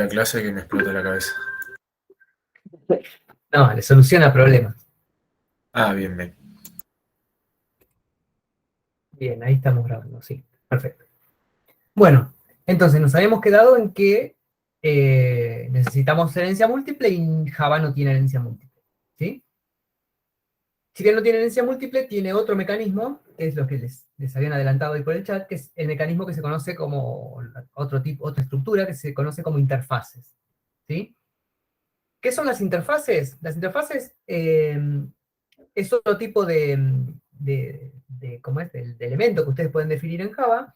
la clase que me explota la cabeza. No, le soluciona problemas. Ah, bien, bien. Bien, ahí estamos grabando, sí, perfecto. Bueno, entonces nos habíamos quedado en que necesitamos herencia múltiple y Java no tiene herencia múltiple, ¿sí? Si bien no tiene herencia múltiple, tiene otro mecanismo, que es lo que les habían adelantado ahí por el chat, que es el mecanismo que se conoce como otra estructura que se conoce como interfaces, ¿sí? ¿Qué son las interfaces? Las interfaces es otro tipo ¿cómo es? De elemento que ustedes pueden definir en Java,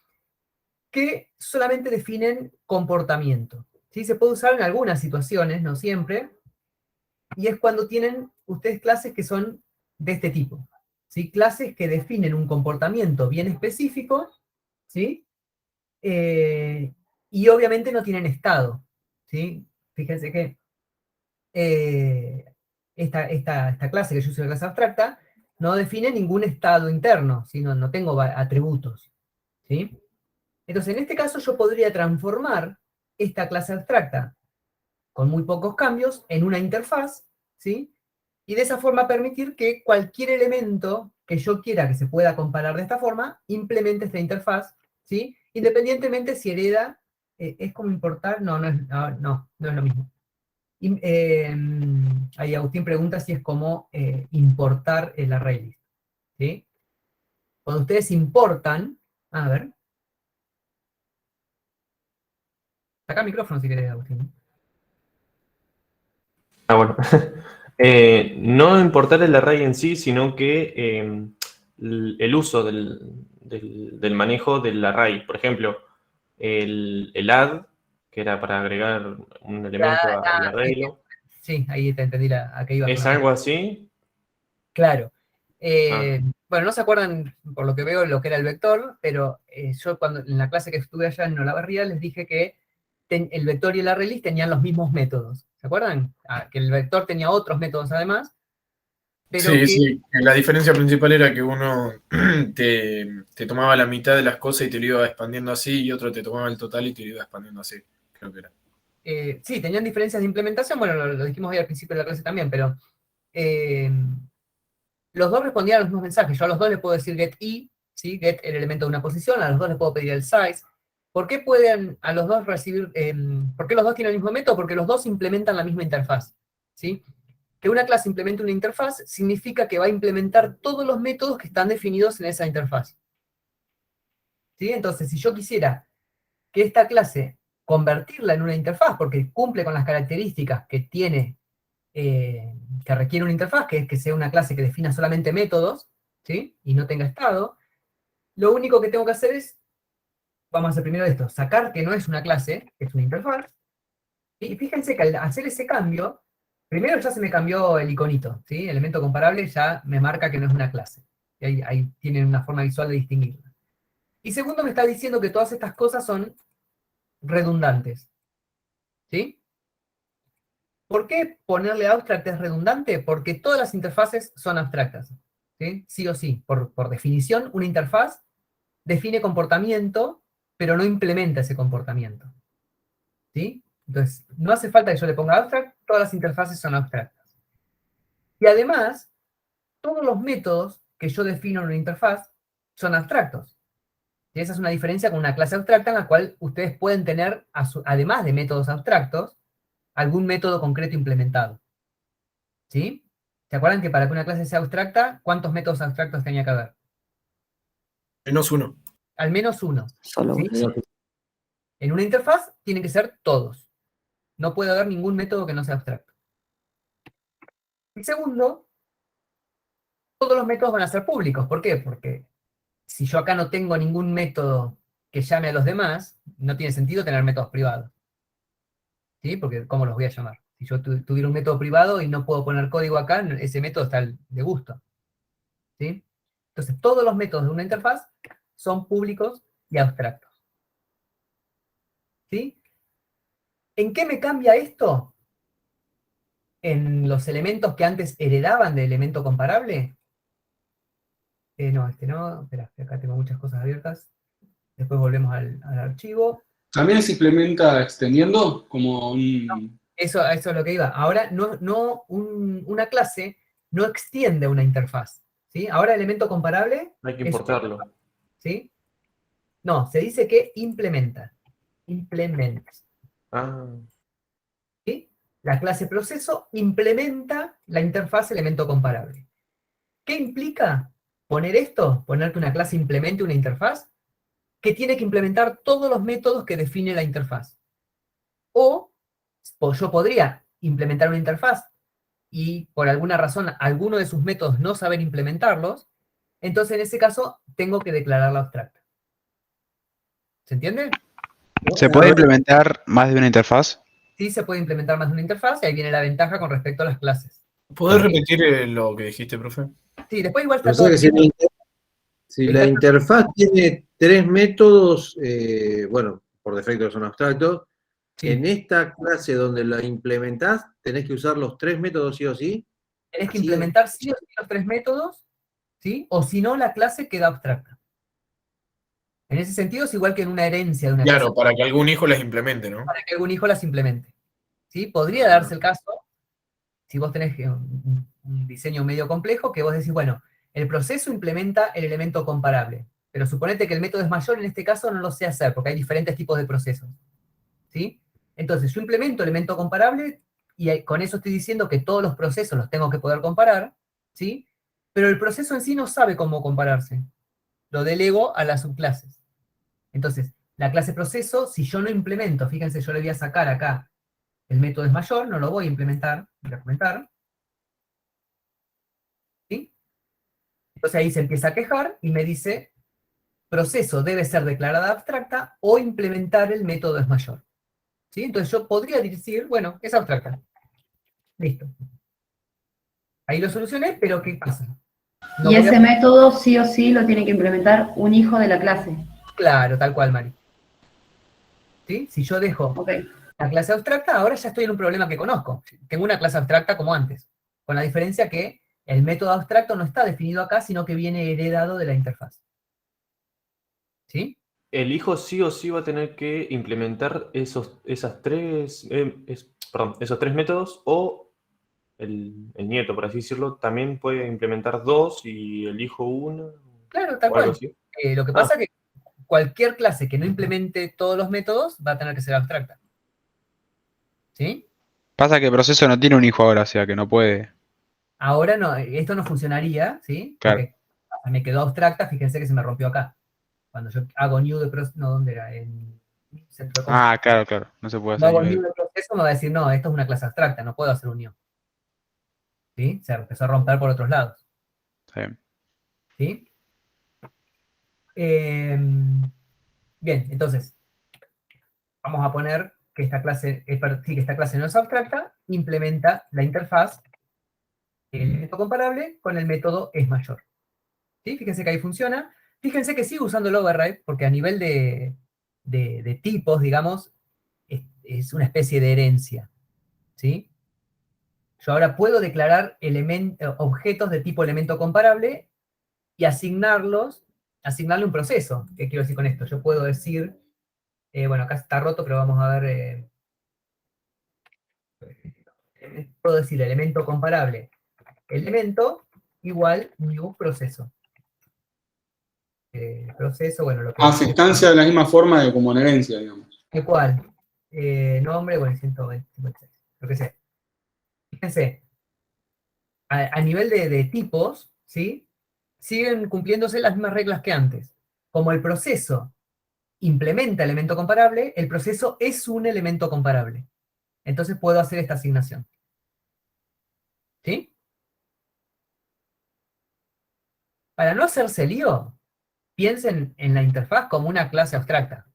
que solamente definen comportamiento. ¿Sí? Se puede usar en algunas situaciones, no siempre, y es cuando tienen ustedes clases que son de este tipo. ¿Sí? Clases que definen un comportamiento bien específico, ¿sí? Y obviamente no tienen estado. ¿Sí? Fíjense que esta clase que yo uso la clase abstracta no define ningún estado interno, sino no tengo atributos. ¿Sí? Entonces, en este caso yo podría transformar esta clase abstracta con muy pocos cambios en una interfaz, ¿sí? Y de esa forma permitir que cualquier elemento que yo quiera que se pueda comparar de esta forma, implemente esta interfaz, ¿sí? Independientemente si hereda, es como importar, no es lo mismo. Ahí Agustín pregunta si es como importar el array list, ¿sí? Cuando ustedes importan, a ver, saca el micrófono si querés, Agustín. Ah, bueno. No importar el array en sí, sino que el uso del manejo del array. Por ejemplo, el add, que era para agregar un elemento al array, Sí, ahí te entendí a qué ibas. ¿es algo así? Claro. Ah. Bueno, no se acuerdan, por lo que veo, lo que era el vector, pero yo cuando en la clase que estuve allá en Olavarría les dije que el vector y el array list tenían los mismos métodos. ¿Se acuerdan? Que el vector tenía otros métodos además, pero Sí, que... sí. La diferencia principal era que uno te tomaba la mitad de las cosas y te lo iba expandiendo así, y otro te tomaba el total y te lo iba expandiendo así, creo que era. Sí, tenían diferencias de implementación, bueno, lo dijimos ahí al principio de la clase también, pero los dos respondían a los mismos mensajes. Yo a los dos les puedo decir get i, ¿sí? Get el elemento de una posición, a los dos les puedo pedir el size. ¿Por qué pueden a los dos recibir, por qué los dos tienen el mismo método? Porque los dos implementan la misma interfaz, ¿sí? Que una clase implemente una interfaz significa que va a implementar todos los métodos que están definidos en esa interfaz, ¿sí? Entonces, si yo quisiera que esta clase convertirla en una interfaz, porque cumple con las características que tiene, que requiere una interfaz, que es que sea una clase que defina solamente métodos, ¿sí? Y no tenga estado, lo único que tengo que hacer es, vamos a hacer primero esto, sacar que no es una clase, que es una interfaz, y fíjense que al hacer ese cambio, primero ya se me cambió el iconito, ¿sí? Elemento comparable ya me marca que no es una clase. Y ahí tienen una forma visual de distinguirla. Y segundo, me está diciendo que todas estas cosas son redundantes, ¿sí? ¿Por qué ponerle abstract es redundante? Porque todas las interfaces son abstractas, ¿sí? Sí o sí. Por definición, una interfaz define comportamiento, pero no implementa ese comportamiento, ¿sí? Entonces, no hace falta que yo le ponga abstract, todas las interfaces son abstractas. Y además, todos los métodos que yo defino en una interfaz son abstractos. Y esa es una diferencia con una clase abstracta en la cual ustedes pueden tener, además de métodos abstractos, algún método concreto implementado. ¿Sí? ¿Se acuerdan que para que una clase sea abstracta, cuántos métodos abstractos tenía que haber? Menos uno. Al menos uno. Solo ¿Sí? uno. En una interfaz tienen que ser todos. No puede haber ningún método que no sea abstracto. Y segundo, todos los métodos van a ser públicos. ¿Por qué? Porque si yo acá no tengo ningún método que llame a los demás, no tiene sentido tener métodos privados. ¿Sí? Porque ¿cómo los voy a llamar? Si yo tuviera un método privado y no puedo poner código acá, ese método está de gusto. ¿Sí? Entonces, todos los métodos de una interfaz son públicos y abstractos. ¿Sí? ¿En qué me cambia esto? En los elementos que antes heredaban de elemento comparable. No, este no. Espera, acá tengo muchas cosas abiertas. Después volvemos al archivo. ¿También se implementa extendiendo como un... Eso es lo que iba. Ahora, una clase no extiende una interfaz, ¿sí? Ahora elemento comparable Hay que es, importarlo. ¿sí? No, se dice que implementa. Implementa. Ah, ¿Sí? La clase proceso implementa la interfaz elemento comparable. ¿Qué implica poner esto? Poner que una clase implemente una interfaz, que tiene que implementar todos los métodos que define la interfaz. O yo podría implementar una interfaz y por alguna razón alguno de sus métodos no saber implementarlos, entonces en ese caso tengo que declararla abstracta. ¿Se entiende? ¿Se puede implementar más de una interfaz? Sí se puede implementar más de una interfaz y ahí viene la ventaja con respecto a las clases. ¿Podés repetir lo que dijiste, profe? Sí, después igual está O sea todo... que si la interfaz tiene 3 métodos, bueno, por defecto son abstractos, Sí. en esta clase donde la implementás, tenés que usar los 3 métodos sí o sí. Tenés que Así implementar sí o sí los 3 métodos, ¿sí? O si no, la clase queda abstracta. En ese sentido es igual que en una herencia de una clase, Claro, para que algún hijo las implemente, ¿no? para que algún hijo las implemente. ¿Sí? Podría darse el caso, si vos tenés un diseño medio complejo, que vos decís, bueno, el proceso implementa el elemento comparable, pero suponete que el método es mayor, en este caso no lo sé hacer, porque hay diferentes tipos de procesos. ¿Sí? Entonces yo implemento elemento comparable, y con eso estoy diciendo que todos los procesos los tengo que poder comparar, ¿sí? Pero el proceso en sí no sabe cómo compararse. Lo delego a las subclases. Entonces, la clase proceso, si yo no implemento, fíjense, yo le voy a sacar acá, el método es mayor, no lo voy a implementar, voy a comentar. ¿Sí? Entonces ahí se empieza a quejar y me dice, proceso debe ser declarada abstracta o implementar el método es mayor. ¿Sí? Entonces yo podría decir, bueno, es abstracta. Listo. Ahí lo solucioné, pero ¿qué pasa? No Y voy ese a... método sí o sí lo tiene que implementar un hijo de la clase. Claro, tal cual, Mari. ¿Sí? Si yo dejo Ok. la clase abstracta, ahora ya estoy en un problema que conozco. Tengo una clase abstracta como antes, con la diferencia que el método abstracto no está definido acá, sino que viene heredado de la interfaz. ¿Sí? el hijo sí o sí va a tener que implementar esos tres métodos, o el nieto, por así decirlo, también puede implementar 2 y el hijo 1 Claro, tal o algo cual. así. Lo que pasa es que cualquier clase que no implemente todos los métodos va a tener que ser abstracta. ¿Sí? Pasa que el proceso no tiene un hijo ahora, o sea que no puede. Ahora no, esto no funcionaría, ¿sí? Claro. Porque me quedó abstracta, fíjense que se me rompió acá. Cuando yo hago new de proceso, no, ¿dónde era? En centro de cómputo. Ah, claro, claro. No se puede No hacer hago nivel. new de proceso, me va a decir, no, esto es una clase abstracta, no puedo hacer un new. ¿Sí? Se empezó a romper por otros lados. Sí. ¿Sí? Bien, entonces, vamos a poner que esta clase, que esta clase no es abstracta, implementa la interfaz, el elemento comparable, con el método es mayor. ¿Sí? Fíjense que ahí funciona. Fíjense que sigo usando el override, porque a nivel de tipos, digamos, es una especie de herencia. ¿Sí? Yo ahora puedo declarar objetos de tipo elemento comparable y asignarle un proceso. ¿Qué quiero decir con esto? Yo puedo decir, bueno, acá está roto, pero vamos a ver, puedo decir elemento comparable, elemento igual new proceso. Proceso, bueno, lo que... Afectancia de la misma forma de como en herencia, digamos. ¿Qué cuál? Nombre, bueno, 120, 56, lo que sea. Fíjense, a nivel de tipos, ¿sí? Siguen cumpliéndose las mismas reglas que antes. Como el proceso implementa elemento comparable, el proceso es un elemento comparable. Entonces puedo hacer esta asignación. ¿Sí? Para no hacerse lío, piensen en la interfaz como una clase abstracta.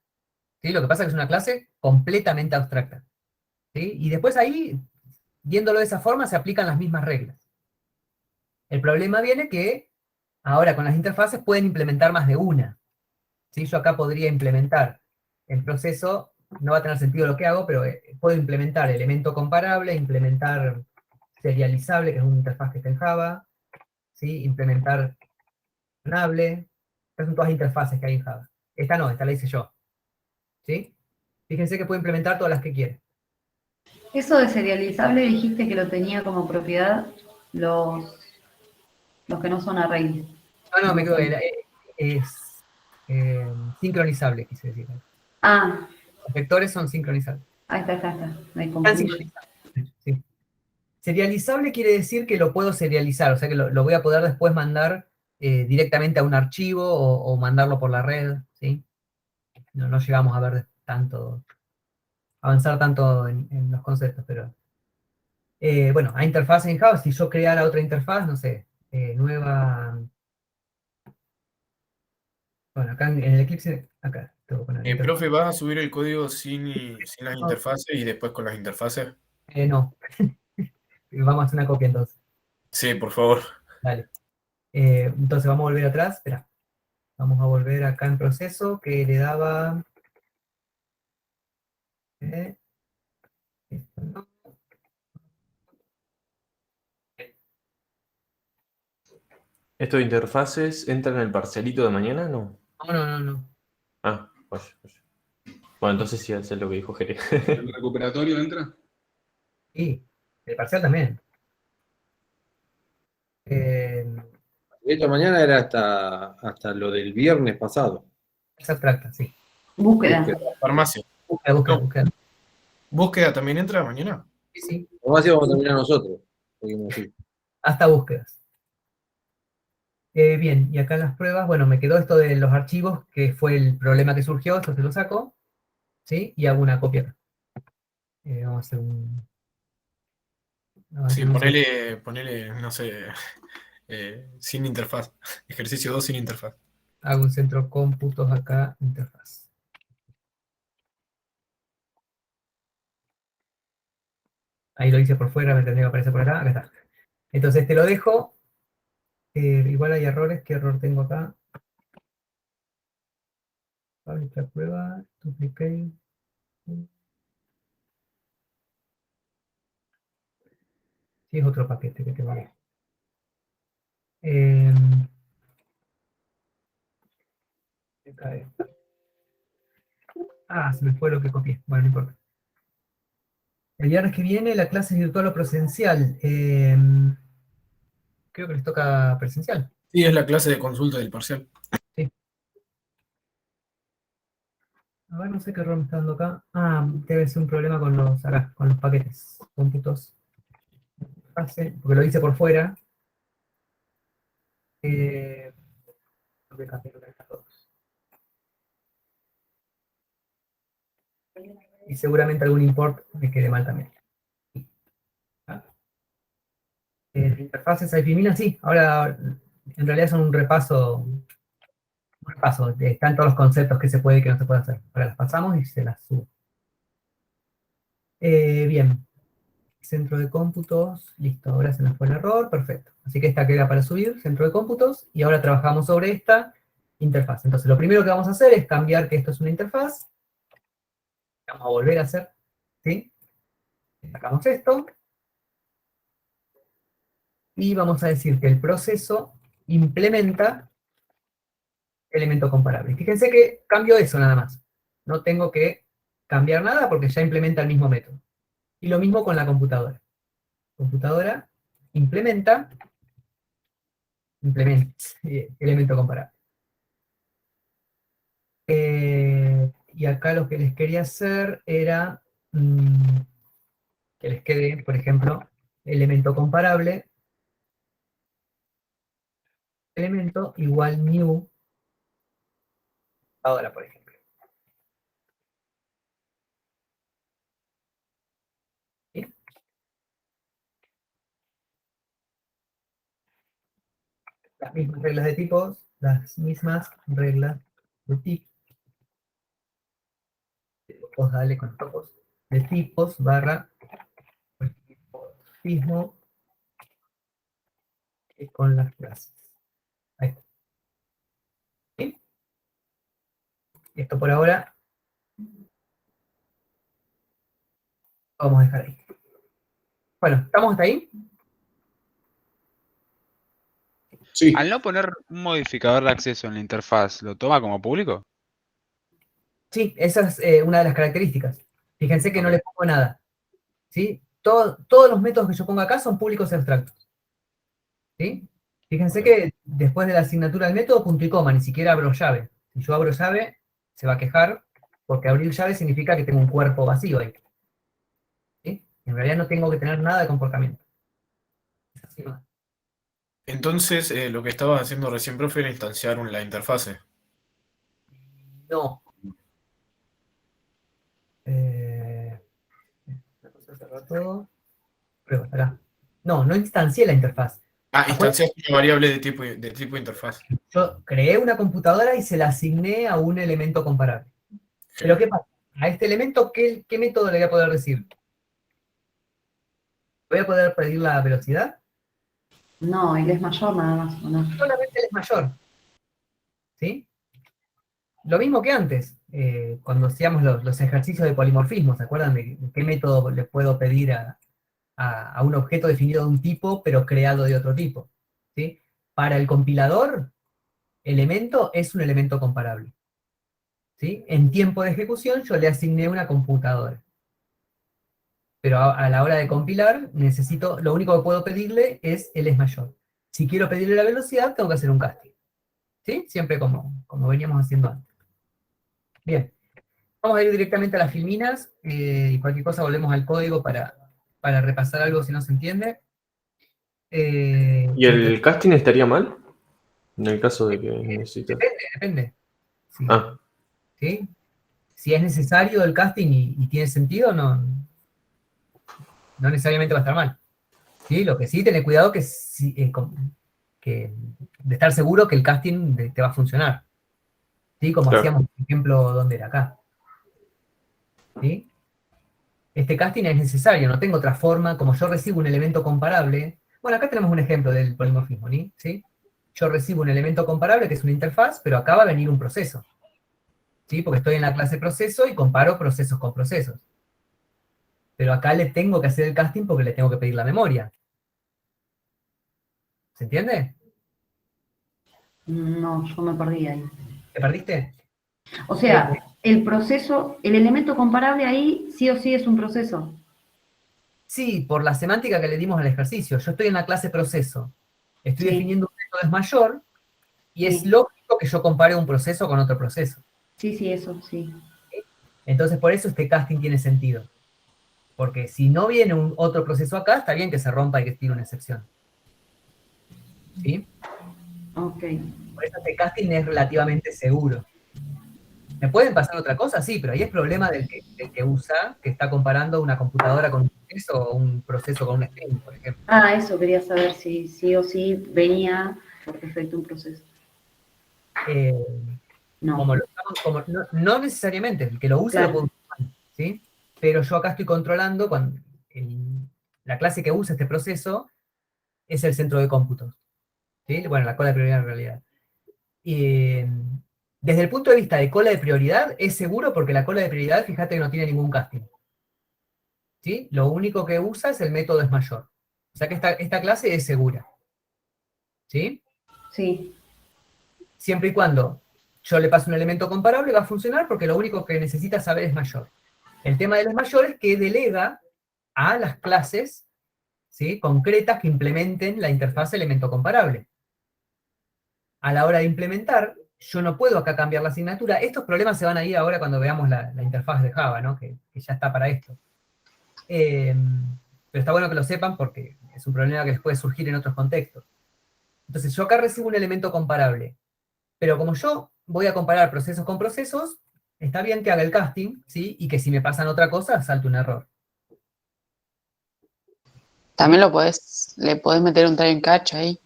¿Sí? Lo que pasa es que es una clase completamente abstracta. ¿Sí? Y después ahí, viéndolo de esa forma, se aplican las mismas reglas. El problema viene que ahora con las interfaces pueden implementar más de una. ¿Sí? Yo acá podría implementar el proceso, no va a tener sentido lo que hago, pero puedo implementar elemento comparable, implementar serializable, que es una interfaz que está en Java, ¿sí? Implementar funable. Estas son todas interfaces que hay en Java. Esta no, esta la hice yo. ¿Sí? Fíjense que puede implementar todas las que quiere. Eso de serializable dijiste que lo tenía como propiedad los que no son arrays. No, me quedo, es sincronizable, quise decir. Ah, Los vectores son sincronizables. ahí está. Me Están confundí. sincronizables, sí. Serializable quiere decir que lo puedo serializar, o sea que lo voy a poder después mandar directamente a un archivo o mandarlo por la red, ¿sí? No llegamos a ver avanzar tanto en los conceptos, pero bueno, a interfaz en Java, si yo creara otra interfaz, no sé, nueva, bueno, acá en el Eclipse, acá, tengo que poner interfaz. Profe, ¿vas a subir el código sin las interfaces y después con las interfaces? No, vamos a hacer una copia entonces, Sí, por favor. dale. Entonces vamos a volver atrás, espera, vamos a volver acá en proceso, que le daba, esto no. ¿Estos de interfaces entran en el parcialito de mañana? No. No. Ah, vaya. Bueno, entonces sí, hacer lo que dijo Jere. ¿El recuperatorio entra? Sí, el parcial también. Esta mañana era hasta lo del viernes pasado. Es abstracta, sí. Búsqueda. Farmacia. Búsqueda. ¿Búsqueda también entra mañana? Sí. ¿Cómo así vamos a terminar nosotros? Seguimos así. Hasta búsquedas. Bien, y acá en las pruebas, bueno, me quedó esto de los archivos, que fue el problema que surgió, esto se lo saco, ¿sí? Y hago una copia acá. Vamos a hacer un... Sí, ponele, no sé, sin interfaz. Ejercicio 2 sin interfaz. Hago un centro cómputos acá, interfaz. Ahí lo hice por fuera, me tendría que aparecer por acá está. Entonces te lo dejo. Igual hay errores, ¿qué error tengo acá? Fábrica prueba, duplicate. Sí, es otro paquete que tengo ahí. Acá está. Se me fue lo que copié. Bueno, no importa. El viernes que viene la clase es virtual o presencial. Creo que les toca presencial. Sí, es la clase de consulta del parcial. Sí. A ver, no sé qué error me está dando acá. Debe ser un problema con los paquetes. Cómputos. Porque lo hice por fuera. Y seguramente algún import me quede mal también. Interfaces IPMina, sí. Ahora, en realidad son un repaso. Están todos los conceptos que se puede y que no se puede hacer. Ahora las pasamos y se las subo. Bien. Centro de cómputos. Listo, ahora se nos fue el error. Perfecto. Así que esta queda para subir, centro de cómputos. Y ahora trabajamos sobre esta interfaz. Entonces, lo primero que vamos a hacer es cambiar que esto es una interfaz. Vamos a volver a hacer. ¿Sí? Sacamos esto. Y vamos a decir que el proceso implementa elemento comparable. Fíjense que cambio eso nada más. No tengo que cambiar nada porque ya implementa el mismo método. Y lo mismo con la computadora. Computadora implementa elemento comparable. Y acá lo que les quería hacer era que les quede, por ejemplo, elemento comparable, elemento igual new, ahora por ejemplo. ¿Sí? Las mismas reglas de tipos, las mismas reglas de tipos, dale con topos, de tipos barra mismo con las clases. Ahí está. ¿Sí? Esto por ahora vamos a dejar ahí. Bueno, ¿estamos hasta ahí? Sí. Al no poner un modificador de acceso en la interfaz, ¿lo toma como público? Sí, esa es una de las características. Fíjense que no le pongo nada. ¿Sí? Todos los métodos que yo pongo acá son públicos y abstractos. ¿Sí? Fíjense que después de la asignatura del método, punto y coma, ni siquiera abro llave. Si yo abro llave, se va a quejar, porque abrir llave significa que tengo un cuerpo vacío ahí. ¿Sí? En realidad no tengo que tener nada de comportamiento. Es así, ¿no? Entonces, lo que estabas haciendo recién, profe, era instanciar la interfase. No. Una cosa hace rato. Prueba, acá. No, no instancié la interfaz. Ah, Acuérdense, instanciaste una variable de tipo interfaz. yo creé una computadora y se la asigné a un elemento comparable. Pero ¿qué pasa? A este elemento, ¿qué método le voy a poder decir? ¿Voy a poder pedir la velocidad? No, él es mayor nada más, ¿o no? Solamente él es mayor. ¿Sí? Lo mismo que antes, cuando hacíamos los ejercicios de polimorfismo, ¿se acuerdan de qué método le puedo pedir a un objeto definido de un tipo, pero creado de otro tipo? ¿Sí? Para el compilador, elemento es un elemento comparable. ¿Sí? En tiempo de ejecución yo le asigné una computadora. Pero a la hora de compilar, lo único que puedo pedirle es él es mayor. Si quiero pedirle la velocidad, tengo que hacer un casting. ¿Sí? Siempre como veníamos haciendo antes. Bien. Vamos a ir directamente a las filminas, y cualquier cosa volvemos al código para repasar algo si no se entiende. ¿Y el casting estaría mal? En el caso de que necesites. Depende. Sí. Ah, ¿Sí? Si es necesario el casting y tiene sentido, no necesariamente va a estar mal. ¿Sí? Lo que sí, tener cuidado que de estar seguro que el casting te va a funcionar. ¿Sí? Como claro. hacíamos, por ejemplo, ¿dónde era? Acá. ¿Sí? Este casting es necesario, no tengo otra forma, como yo recibo un elemento comparable. Bueno, acá tenemos un ejemplo del polimorfismo, ¿sí? Yo recibo un elemento comparable que es una interfaz, pero acá va a venir un proceso. ¿Sí? Porque estoy en la clase proceso y comparo procesos con procesos. Pero acá le tengo que hacer el casting porque le tengo que pedir la memoria. ¿Se entiende? No, yo me perdí ahí. ¿Te perdiste? O sea, el proceso, el elemento comparable ahí sí o sí es un proceso. Sí, por la semántica que le dimos al ejercicio. Yo estoy en la clase proceso. Estoy Sí. definiendo un método es mayor, y es Sí. lógico que yo compare un proceso con otro proceso. Sí, eso, sí. Entonces, por eso este casting tiene sentido. Porque si no viene otro proceso acá, está bien que se rompa y que tire una excepción. ¿Sí? Ok. Por eso este casting es relativamente seguro. ¿Me pueden pasar otra cosa? Sí, pero ahí es problema del que usa, que está comparando una computadora con un proceso o un proceso con un string, por ejemplo. Ah, eso quería saber si sí o sí venía por defecto un proceso. No. No necesariamente, el que lo use Claro. lo puede usar, ¿sí? Pero yo acá estoy controlando la clase que usa este proceso es el centro de cómputo. ¿Sí? Bueno, la cola de prioridad en realidad. Desde el punto de vista de cola de prioridad, es seguro porque la cola de prioridad, fíjate que no tiene ningún casting. ¿Sí? Lo único que usa es el método es mayor. O sea que esta clase es segura. ¿Sí? Sí. Siempre y cuando yo le pase un elemento comparable, va a funcionar porque lo único que necesita saber es mayor. El tema de los mayores es que delega a las clases, ¿sí?, concretas que implementen la interfaz elemento comparable. A la hora de implementar, yo no puedo acá cambiar la asignatura. Estos problemas se van a ir ahora cuando veamos la interfaz de Java, ¿no?, que ya está para esto. Pero está bueno que lo sepan porque es un problema que les puede surgir en otros contextos. Entonces yo acá recibo un elemento comparable, pero como yo voy a comparar procesos con procesos, está bien que haga el casting, ¿sí?, y que si me pasan otra cosa, salte un error. También le podés meter un try and catch ahí.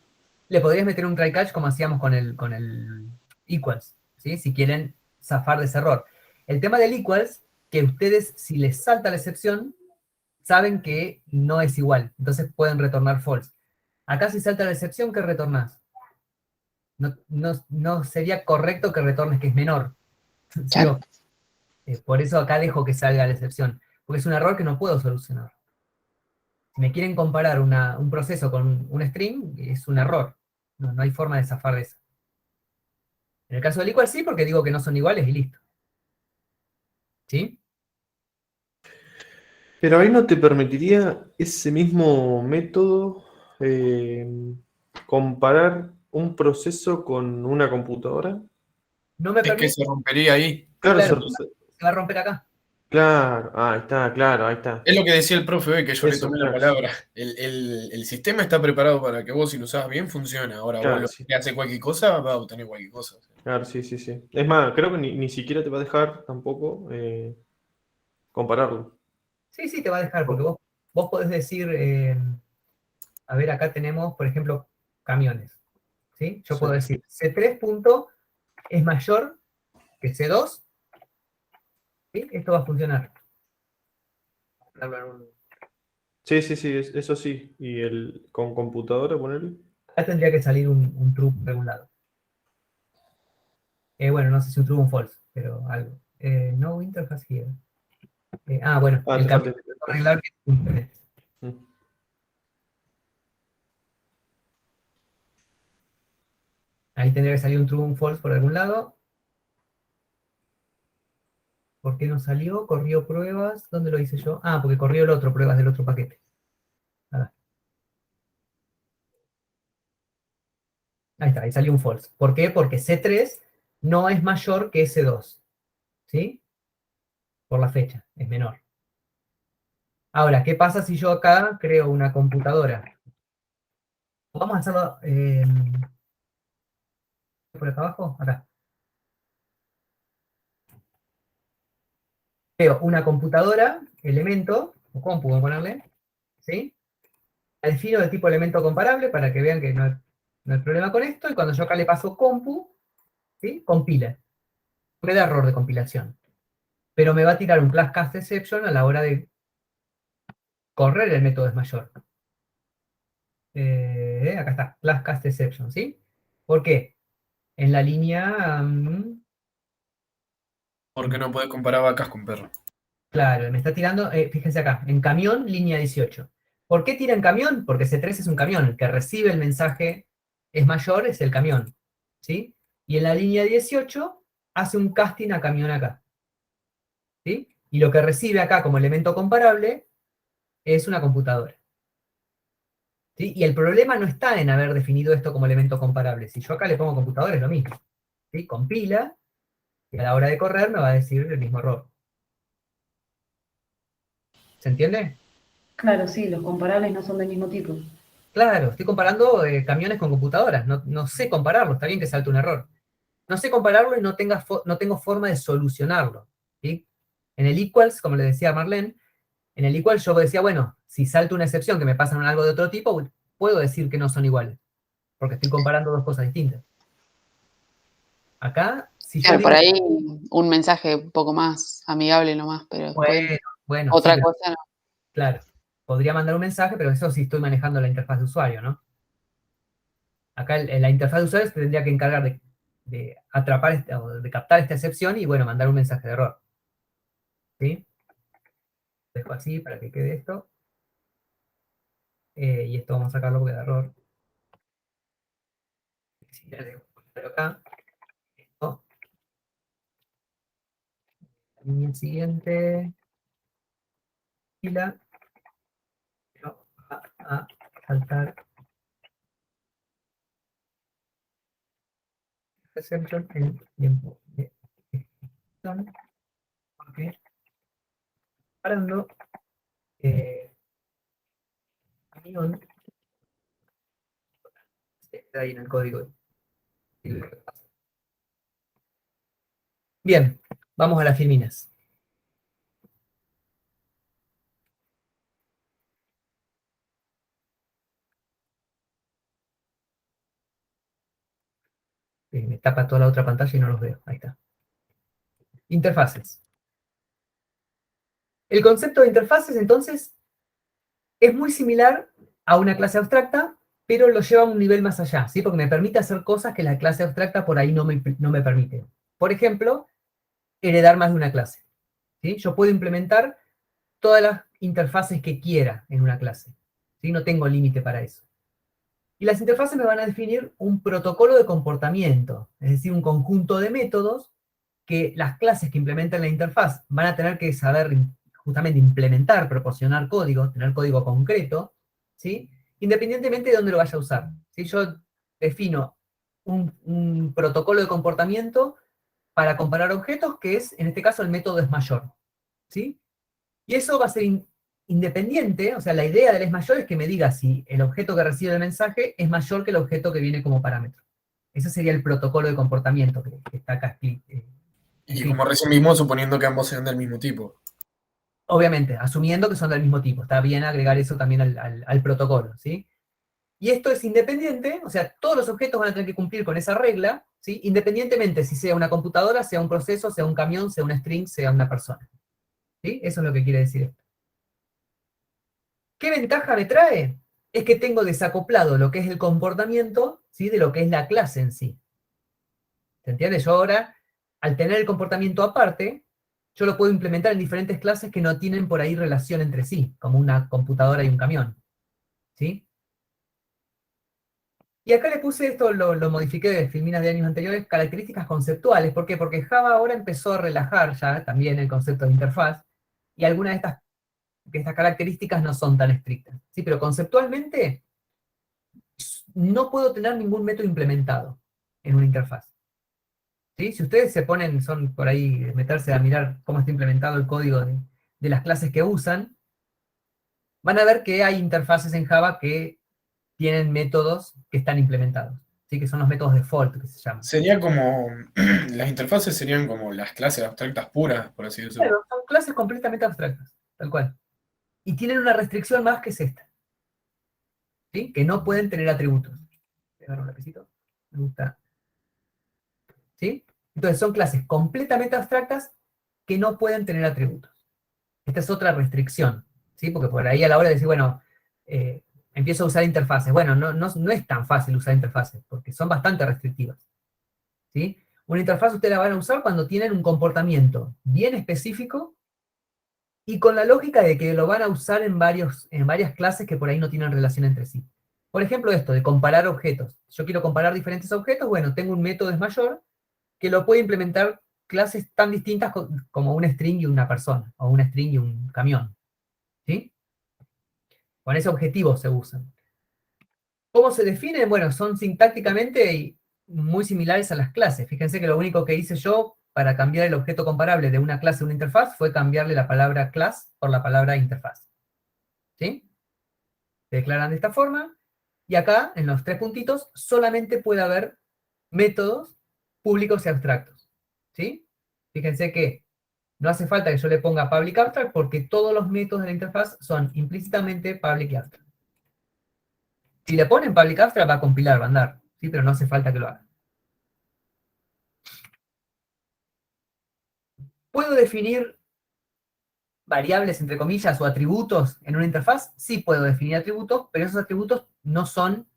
Le podrías meter un try catch como hacíamos con el equals, ¿sí?, si quieren zafar de ese error. El tema del equals, que ustedes, si les salta la excepción, saben que no es igual, entonces pueden retornar false. Acá si salta la excepción, ¿qué retornás? No sería correcto que retornes que es menor. Claro. Por eso acá dejo que salga la excepción, porque es un error que no puedo solucionar. Si me quieren comparar un proceso con un string, es un error. No hay forma de zafar de eso. En el caso del equal sí, porque digo que no son iguales y listo. ¿Sí? Pero ahí no te permitiría ese mismo método comparar un proceso con una computadora. No me Es que permite, se rompería ahí. Claro, claro, se va a romper acá. claro, ahí está, claro, ahí está. Es lo que decía el profe hoy, que yo le Eso, tomé la claro. palabra. El sistema está preparado para que vos, si lo usás bien, funcione. Ahora vos Claro, lo sí. que hace cualquier cosa, va a obtener cualquier cosa. Claro, sí, sí, sí. Es más, creo que ni siquiera te va a dejar tampoco compararlo. Sí, sí, te va a dejar, porque vos podés decir, a ver, acá tenemos, por ejemplo, camiones. ¿Sí? Yo Sí. puedo decir, C3 punto es mayor que C2, ¿sí? Esto va a funcionar. Sí, sí, sí, eso sí. Y con computadora, ponerle. Acá tendría que salir un true de algún lado. Bueno, no sé si un true o un false, pero algo. No interface here. Bueno, Ah, el te falta. cambio que arreglar que es un- Mm. Ahí tendría que salir un true o un false por algún lado. ¿Por qué no salió? Corrió pruebas. ¿Dónde lo hice yo? Ah, porque corrió el otro, pruebas del otro paquete. A ver. Ahí está, ahí salió un false. ¿Por qué? Porque C3 no es mayor que C2. ¿Sí? Por la fecha, es menor. Ahora, ¿qué pasa si yo acá creo una computadora? Vamos a hacerlo por acá abajo, acá. Creo una computadora, elemento, o compu, vamos a ponerle, ¿sí? La defino de tipo elemento comparable para que vean que no hay problema con esto, y cuando yo acá le paso compu, ¿sí? Compila. Me da error de compilación. Pero me va a tirar un class cast exception a la hora de correr el método es mayor. Acá está, class cast exception, ¿sí? ¿Por qué? En la línea... Porque no podés comparar vacas con perros. claro, me está tirando, fíjense acá, en camión, línea 18. ¿Por qué tira en camión? Porque C3 es un camión, el que recibe el mensaje es mayor, es el camión, ¿sí? Y en la línea 18 hace un casting a camión acá, ¿sí? Y lo que recibe acá como elemento comparable es una computadora, ¿sí? Y el problema no está en haber definido esto como elemento comparable. Si yo acá le pongo computadora es lo mismo, ¿sí? Compila, y a la hora de correr me va a decir el mismo error. ¿Se entiende? Claro, sí, los comparables no son del mismo tipo. Claro, estoy comparando camiones con computadoras, no sé compararlo, está bien que salte un error. No sé compararlo y no tengo forma de solucionarlo, ¿sí? En el equals, como le decía a Marlene, en el equals yo decía, bueno, si salta una excepción que me pasan algo de otro tipo, puedo decir que no son iguales, porque estoy comparando dos cosas distintas. Acá, si yo Claro, digo, por ahí un mensaje un poco más amigable nomás, pero después bueno, sí, otra pero, cosa no. claro, podría mandar un mensaje, pero eso sí estoy manejando la interfaz de usuario, ¿no? Acá la interfaz de usuario se tendría que encargar de atrapar, o de captar esta excepción y, bueno, mandar un mensaje de error. ¿Sí? Dejo así para que quede esto. Y esto vamos a sacarlo porque da error. Si ya le dejo acá. Esto. Y el siguiente. Fila. Va a saltar exception en tiempo de ejecución. Porque parando camión está ahí en el código. Bien, vamos a las filminas. Me tapa toda la otra pantalla y no los veo. Ahí está. Interfaces. El concepto de interfaces, entonces, es muy similar a una clase abstracta, pero lo lleva a un nivel más allá, ¿sí? Porque me permite hacer cosas que la clase abstracta por ahí no me permite. Por ejemplo, heredar más de una clase, ¿sí? Yo puedo implementar todas las interfaces que quiera en una clase, ¿sí? No tengo límite para eso. Y las interfaces me van a definir un protocolo de comportamiento, es decir, un conjunto de métodos que las clases que implementan la interfaz van a tener que saber justamente implementar, proporcionar código, tener código concreto, ¿sí? Independientemente de dónde lo vaya a usar. Si yo defino un protocolo de comportamiento para comparar objetos, que es, en este caso, el método es mayor, ¿sí? Y eso va a ser independiente, o sea, la idea del es mayor es que me diga si el objeto que recibe el mensaje es mayor que el objeto que viene como parámetro. Ese sería el protocolo de comportamiento que está acá Y escrito. como recién vimos, suponiendo que ambos sean del mismo tipo. Obviamente, asumiendo que son del mismo tipo. Está bien agregar eso también al protocolo, ¿sí? Y esto es independiente, o sea, todos los objetos van a tener que cumplir con esa regla, ¿sí? Independientemente si sea una computadora, sea un proceso, sea un camión, sea un string, sea una persona. ¿Sí? Eso es lo que quiere decir esto. ¿Qué ventaja me trae? Es que tengo desacoplado lo que es el comportamiento, ¿sí? De lo que es la clase en sí. ¿Se entiende? Yo ahora, al tener el comportamiento aparte, yo lo puedo implementar en diferentes clases que no tienen por ahí relación entre sí, como una computadora y un camión. ¿Sí? Y acá le puse esto, lo modifiqué de filminas de años anteriores, características conceptuales. ¿Por qué? Porque Java ahora empezó a relajar ya también el concepto de interfaz, y algunas de estas características no son tan estrictas. ¿Sí? Pero conceptualmente no puedo tener ningún método implementado en una interfaz. ¿Sí? Si ustedes se ponen, son por ahí, meterse a mirar cómo está implementado el código de las clases que usan, van a ver que hay interfaces en Java que tienen métodos que están implementados, ¿sí? Que son los métodos default, que se llaman. Sería como, las interfaces serían como las clases abstractas puras, por así decirlo. Claro, son clases completamente abstractas, tal cual. Y tienen una restricción más que es esta, ¿sí? Que no pueden tener atributos. Voy a agarrar un lapicito. Me gusta. ¿Sí? Entonces son clases completamente abstractas que no pueden tener atributos. Esta es otra restricción, ¿sí? Porque por ahí a la hora de decir, bueno, empiezo a usar interfaces. Bueno, no es tan fácil usar interfaces, porque son bastante restrictivas, ¿sí? Una interfaz ustedes la van a usar cuando tienen un comportamiento bien específico y con la lógica de que lo van a usar en varias clases que por ahí no tienen relación entre sí. Por ejemplo, esto de comparar objetos. Yo quiero comparar diferentes objetos, bueno, tengo un método es mayor que lo puede implementar clases tan distintas como un string y una persona, o un string y un camión. ¿Sí? Con ese objetivo se usan. ¿Cómo se definen? Bueno, son sintácticamente muy similares a las clases. Fíjense que lo único que hice yo para cambiar el objeto comparable de una clase a una interfaz fue cambiarle la palabra class por la palabra interfaz. ¿Sí? Se declaran de esta forma, y acá, en los tres puntitos, solamente puede haber métodos públicos y abstractos. ¿Sí? Fíjense que no hace falta que yo le ponga public abstract porque todos los métodos de la interfaz son implícitamente public y abstract. Si le ponen public abstract va a compilar, va a andar, ¿sí? Pero no hace falta que lo haga. ¿Puedo definir variables, entre comillas, o atributos en una interfaz? Sí puedo definir atributos, pero esos atributos no son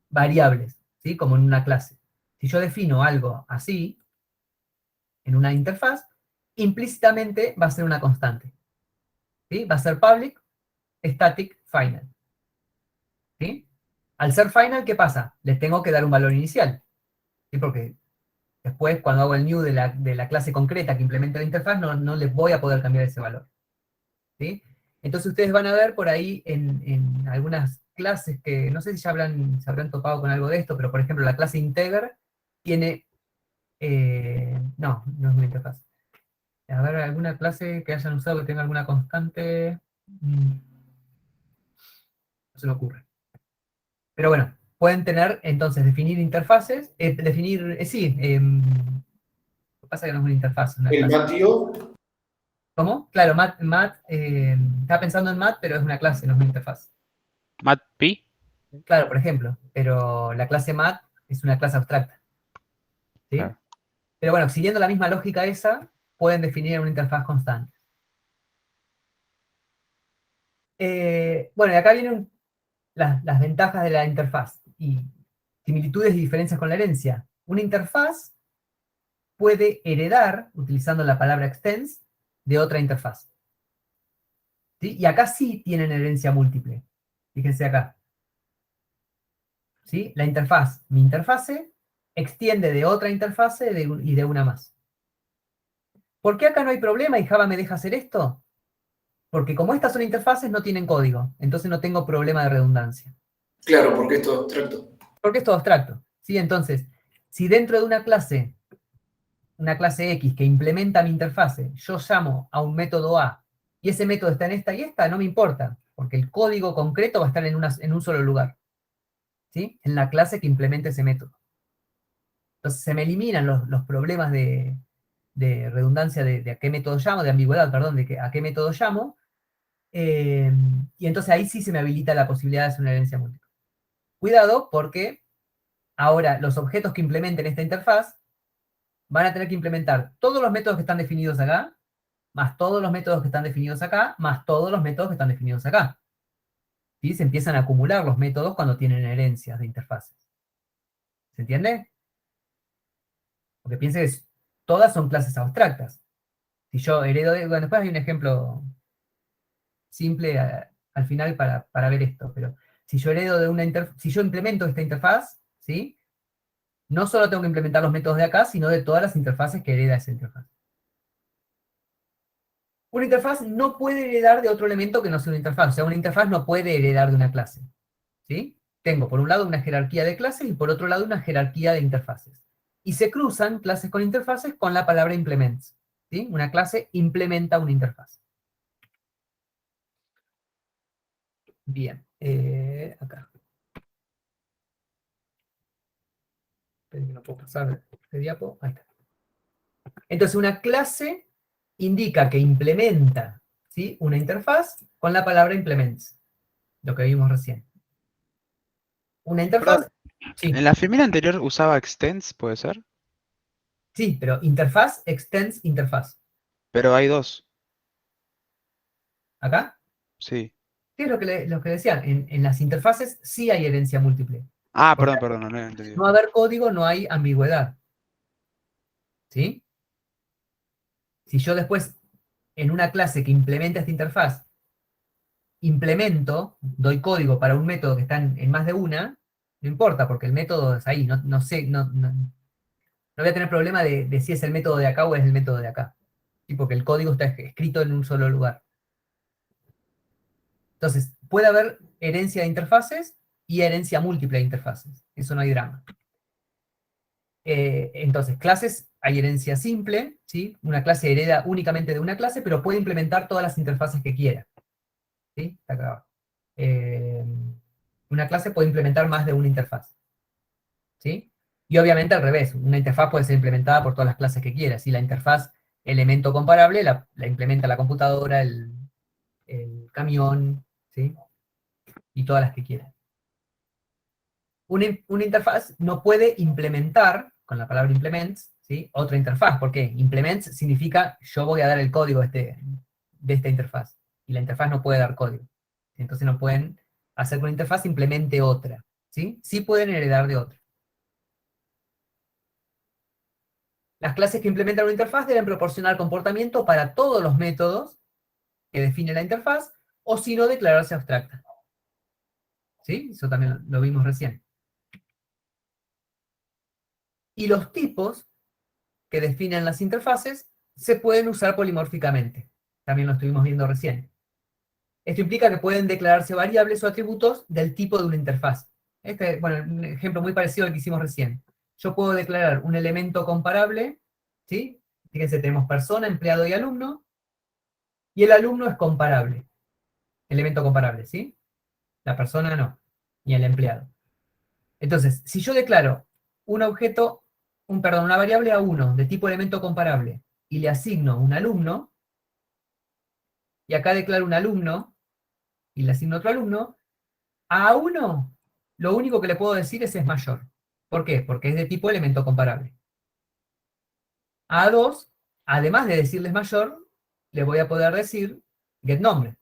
variables, ¿sí? Como en una clase. Si yo defino algo así, en una interfaz, implícitamente va a ser una constante. ¿Sí? Va a ser public, static, final. ¿Sí? Al ser final, ¿qué pasa? Les tengo que dar un valor inicial. ¿Sí? Porque después, cuando hago el new de la clase concreta que implementa la interfaz, no les voy a poder cambiar ese valor. ¿Sí? Entonces ustedes van a ver por ahí en algunas clases que, no sé si ya se habrán topado con algo de esto, pero por ejemplo la clase integer tiene, no es una interfaz. A ver, alguna clase que hayan usado que tenga alguna constante, no se me ocurre. Pero bueno, pueden tener, entonces, definir interfaces, lo que pasa es que no es una interfaz, es una El clase. patio. ¿Cómo? Claro, estaba pensando en Mat, pero es una clase, no es una interfaz. ¿Matp? Claro, por ejemplo, pero la clase Mat es una clase abstracta. ¿Sí? Claro. Pero bueno, siguiendo la misma lógica esa, pueden definir una interfaz constante. Bueno, y acá vienen las ventajas de la interfaz y similitudes y diferencias con la herencia. Una interfaz puede heredar, utilizando la palabra extends, de otra interfaz. ¿Sí? Y acá sí tienen herencia múltiple. Fíjense acá. ¿Sí? La interfaz, mi interfase, extiende de otra interfase y de una más. ¿Por qué acá no hay problema y Java me deja hacer esto? Porque como estas son interfaces, no tienen código. Entonces no tengo problema de redundancia. Claro, porque es todo abstracto. Porque es todo abstracto. ¿Sí? Entonces, si dentro de una clase X que implementa mi interfase, yo llamo a un método A y ese método está en esta y esta, no me importa, porque el código concreto va a estar en un solo lugar. ¿Sí? En la clase que implemente ese método. Entonces se me eliminan los problemas de redundancia de a qué método llamo, de ambigüedad, perdón, a qué método llamo, y entonces ahí sí se me habilita la posibilidad de hacer una herencia múltiple. Cuidado, porque ahora los objetos que implementen esta interfaz van a tener que implementar todos los métodos que están definidos acá, más todos los métodos que están definidos acá, más todos los métodos que están definidos acá. ¿Sí? Se empiezan a acumular los métodos cuando tienen herencias de interfaces. ¿Se entiende? Porque piense que todas son clases abstractas. Si yo heredo de... Bueno, después hay un ejemplo simple al final para ver esto, pero si yo heredo de una si yo implemento esta interfaz, ¿sí? No solo tengo que implementar los métodos de acá, sino de todas las interfaces que hereda esa interfaz. Una interfaz no puede heredar de otro elemento que no sea una interfaz. O sea, una interfaz no puede heredar de una clase. ¿Sí? Tengo por un lado una jerarquía de clases y por otro lado una jerarquía de interfaces. Y se cruzan clases con interfaces con la palabra implements. ¿Sí? Una clase implementa una interfaz. Bien. Acá. Esperen que no puedo pasar este diapo. Ahí está. Entonces una clase indica que implementa, ¿sí? Una interfaz con la palabra implements. Lo que vimos recién. Una interfaz. Sí, En la filmina anterior usaba extends, ¿puede ser? sí, pero interfaz, extends, interfaz. Pero hay dos, ¿Acá? sí. ¿Qué es lo que decían? En las interfaces sí hay herencia múltiple. Ah, Porque perdón, no había entendido. no haber código, no hay ambigüedad. ¿Sí? Si yo después, en una clase que implementa esta interfaz, implemento, doy código para un método que está en más de una, no importa, porque el método es ahí, no sé, no voy a tener problema de si es el método de acá o es el método de acá. ¿Sí? Porque el código está escrito en un solo lugar. Entonces, puede haber herencia de interfaces y herencia múltiple de interfaces. Eso no hay drama. Entonces, clases, hay herencia simple, ¿sí? Una clase hereda únicamente de una clase, pero puede implementar todas las interfaces que quiera. ¿Sí? Está acá abajo. Una clase puede implementar más de una interfaz. ¿Sí? Y obviamente al revés, una interfaz puede ser implementada por todas las clases que quiera. Si la interfaz elemento comparable la implementa la computadora, el camión, ¿sí? Y todas las que quiera. Una interfaz no puede implementar, con la palabra implements, ¿sí? Otra interfaz. ¿Por qué? Implements significa yo voy a dar el código de esta interfaz. Y la interfaz no puede dar código. Entonces no pueden hacer que una interfaz implemente otra. ¿Sí? Sí pueden heredar de otra. Las clases que implementan una interfaz deben proporcionar comportamiento para todos los métodos que define la interfaz, o si no, declararse abstracta. ¿Sí? Eso también lo vimos recién. Y los tipos que definen las interfaces se pueden usar polimórficamente. También lo estuvimos viendo recién. Esto implica que pueden declararse variables o atributos del tipo de una interfaz. Bueno, un ejemplo muy parecido al que hicimos recién. Yo puedo declarar un elemento comparable, ¿sí? Fíjense, tenemos persona, empleado y alumno, y el alumno es comparable. Elemento comparable, ¿sí? La persona no, ni el empleado. Entonces, si yo declaro un objeto, una variable A1 de tipo elemento comparable, y le asigno un alumno, y acá declaro un alumno, y le asigno otro alumno, a A1 lo único que le puedo decir es mayor. ¿Por qué? Porque es de tipo elemento comparable. A A2, además de decirles mayor, le voy a poder decir getNombre.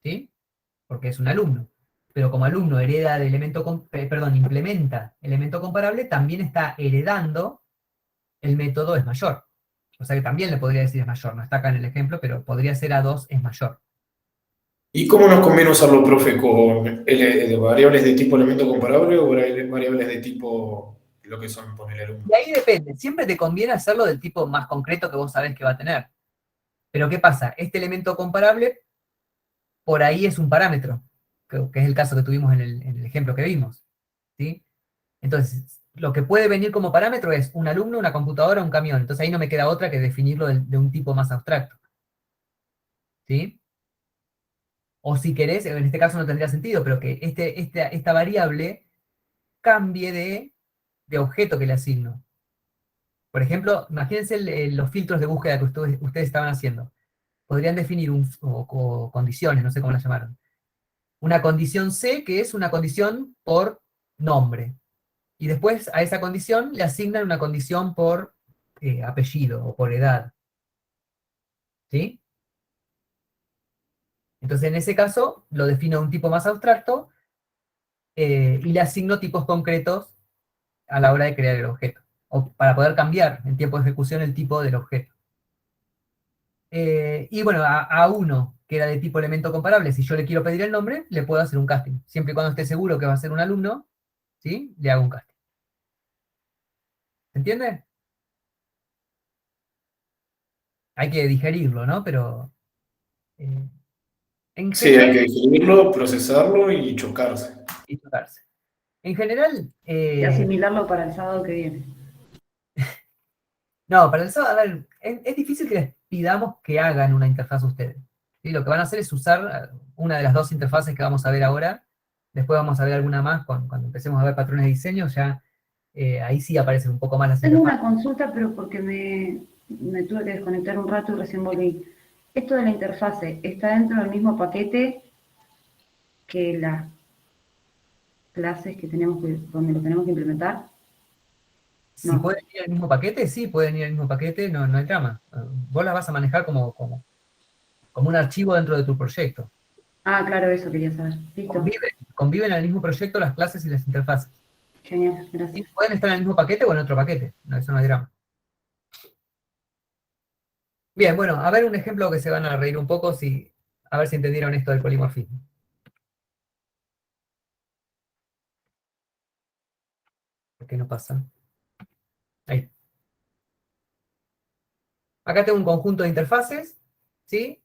¿Sí? Porque es un alumno. Pero como alumno hereda de implementa elemento comparable, también está heredando el método es mayor. O sea que también le podría decir es mayor. No está acá en el ejemplo, pero podría ser A2 es mayor. ¿Y cómo nos conviene usarlo, profe? ¿Con variables de tipo elemento comparable o variables de tipo lo que son por el alumno. Y ahí depende, siempre te conviene hacerlo del tipo más concreto que vos sabés que va a tener. Pero ¿qué pasa? Este elemento comparable, por ahí es un parámetro, que es el caso que tuvimos en el ejemplo que vimos, ¿sí? Entonces, lo que puede venir como parámetro es un alumno, una computadora, un camión. Entonces ahí no me queda otra que definirlo de un tipo más abstracto, ¿sí? O si querés, en este caso no tendría sentido, pero que esta variable cambie de objeto que le asigno. Por ejemplo, imagínense los filtros de búsqueda que ustedes estaban haciendo. Podrían definir o condiciones, no sé cómo las llamaron. Una condición C, que es una condición por nombre. Y después a esa condición le asignan una condición por apellido o por edad. ¿Sí? Entonces en ese caso lo defino un tipo más abstracto y le asigno tipos concretos a la hora de crear el objeto. O para poder cambiar en tiempo de ejecución el tipo del objeto. Y bueno, a uno que era de tipo elemento comparable, si yo le quiero pedir el nombre, le puedo hacer un casting. Siempre y cuando esté seguro que va a ser un alumno, ¿sí? Le hago un casting. ¿Se entiende? Hay que digerirlo, ¿no? Pero en Sí, hay general, que digerirlo, procesarlo y chocarse. y tocarse. En general, Y asimilarlo para el sábado que viene. no, para el sábado, a ver, es difícil que les pidamos que hagan una interfaz ustedes. ¿Sí? Lo que van a hacer es usar una de las dos interfaces que vamos a ver ahora. Después vamos a ver alguna más cuando empecemos a ver patrones de diseño. Ya ahí sí aparecen un poco más las Tengo interfaces. una consulta, pero porque me tuve que desconectar un rato y recién volví. Esto de la interfase, ¿está dentro del mismo paquete que las clases que donde lo tenemos que implementar? Si No. pueden ir al mismo paquete, sí, pueden ir al mismo paquete, no hay drama. Vos las vas a manejar como un archivo dentro de tu proyecto. Ah, claro, eso quería saber. Listo. Conviven en el mismo proyecto las clases y las interfaces. Genial, Y gracias. pueden estar en el mismo paquete o en otro paquete, no, eso no hay drama. Bien, bueno, a ver un ejemplo que se van a reír un poco, a ver si entendieron esto del polimorfismo. ¿Por qué no pasa? Ahí. Acá tengo un conjunto de interfaces, ¿sí?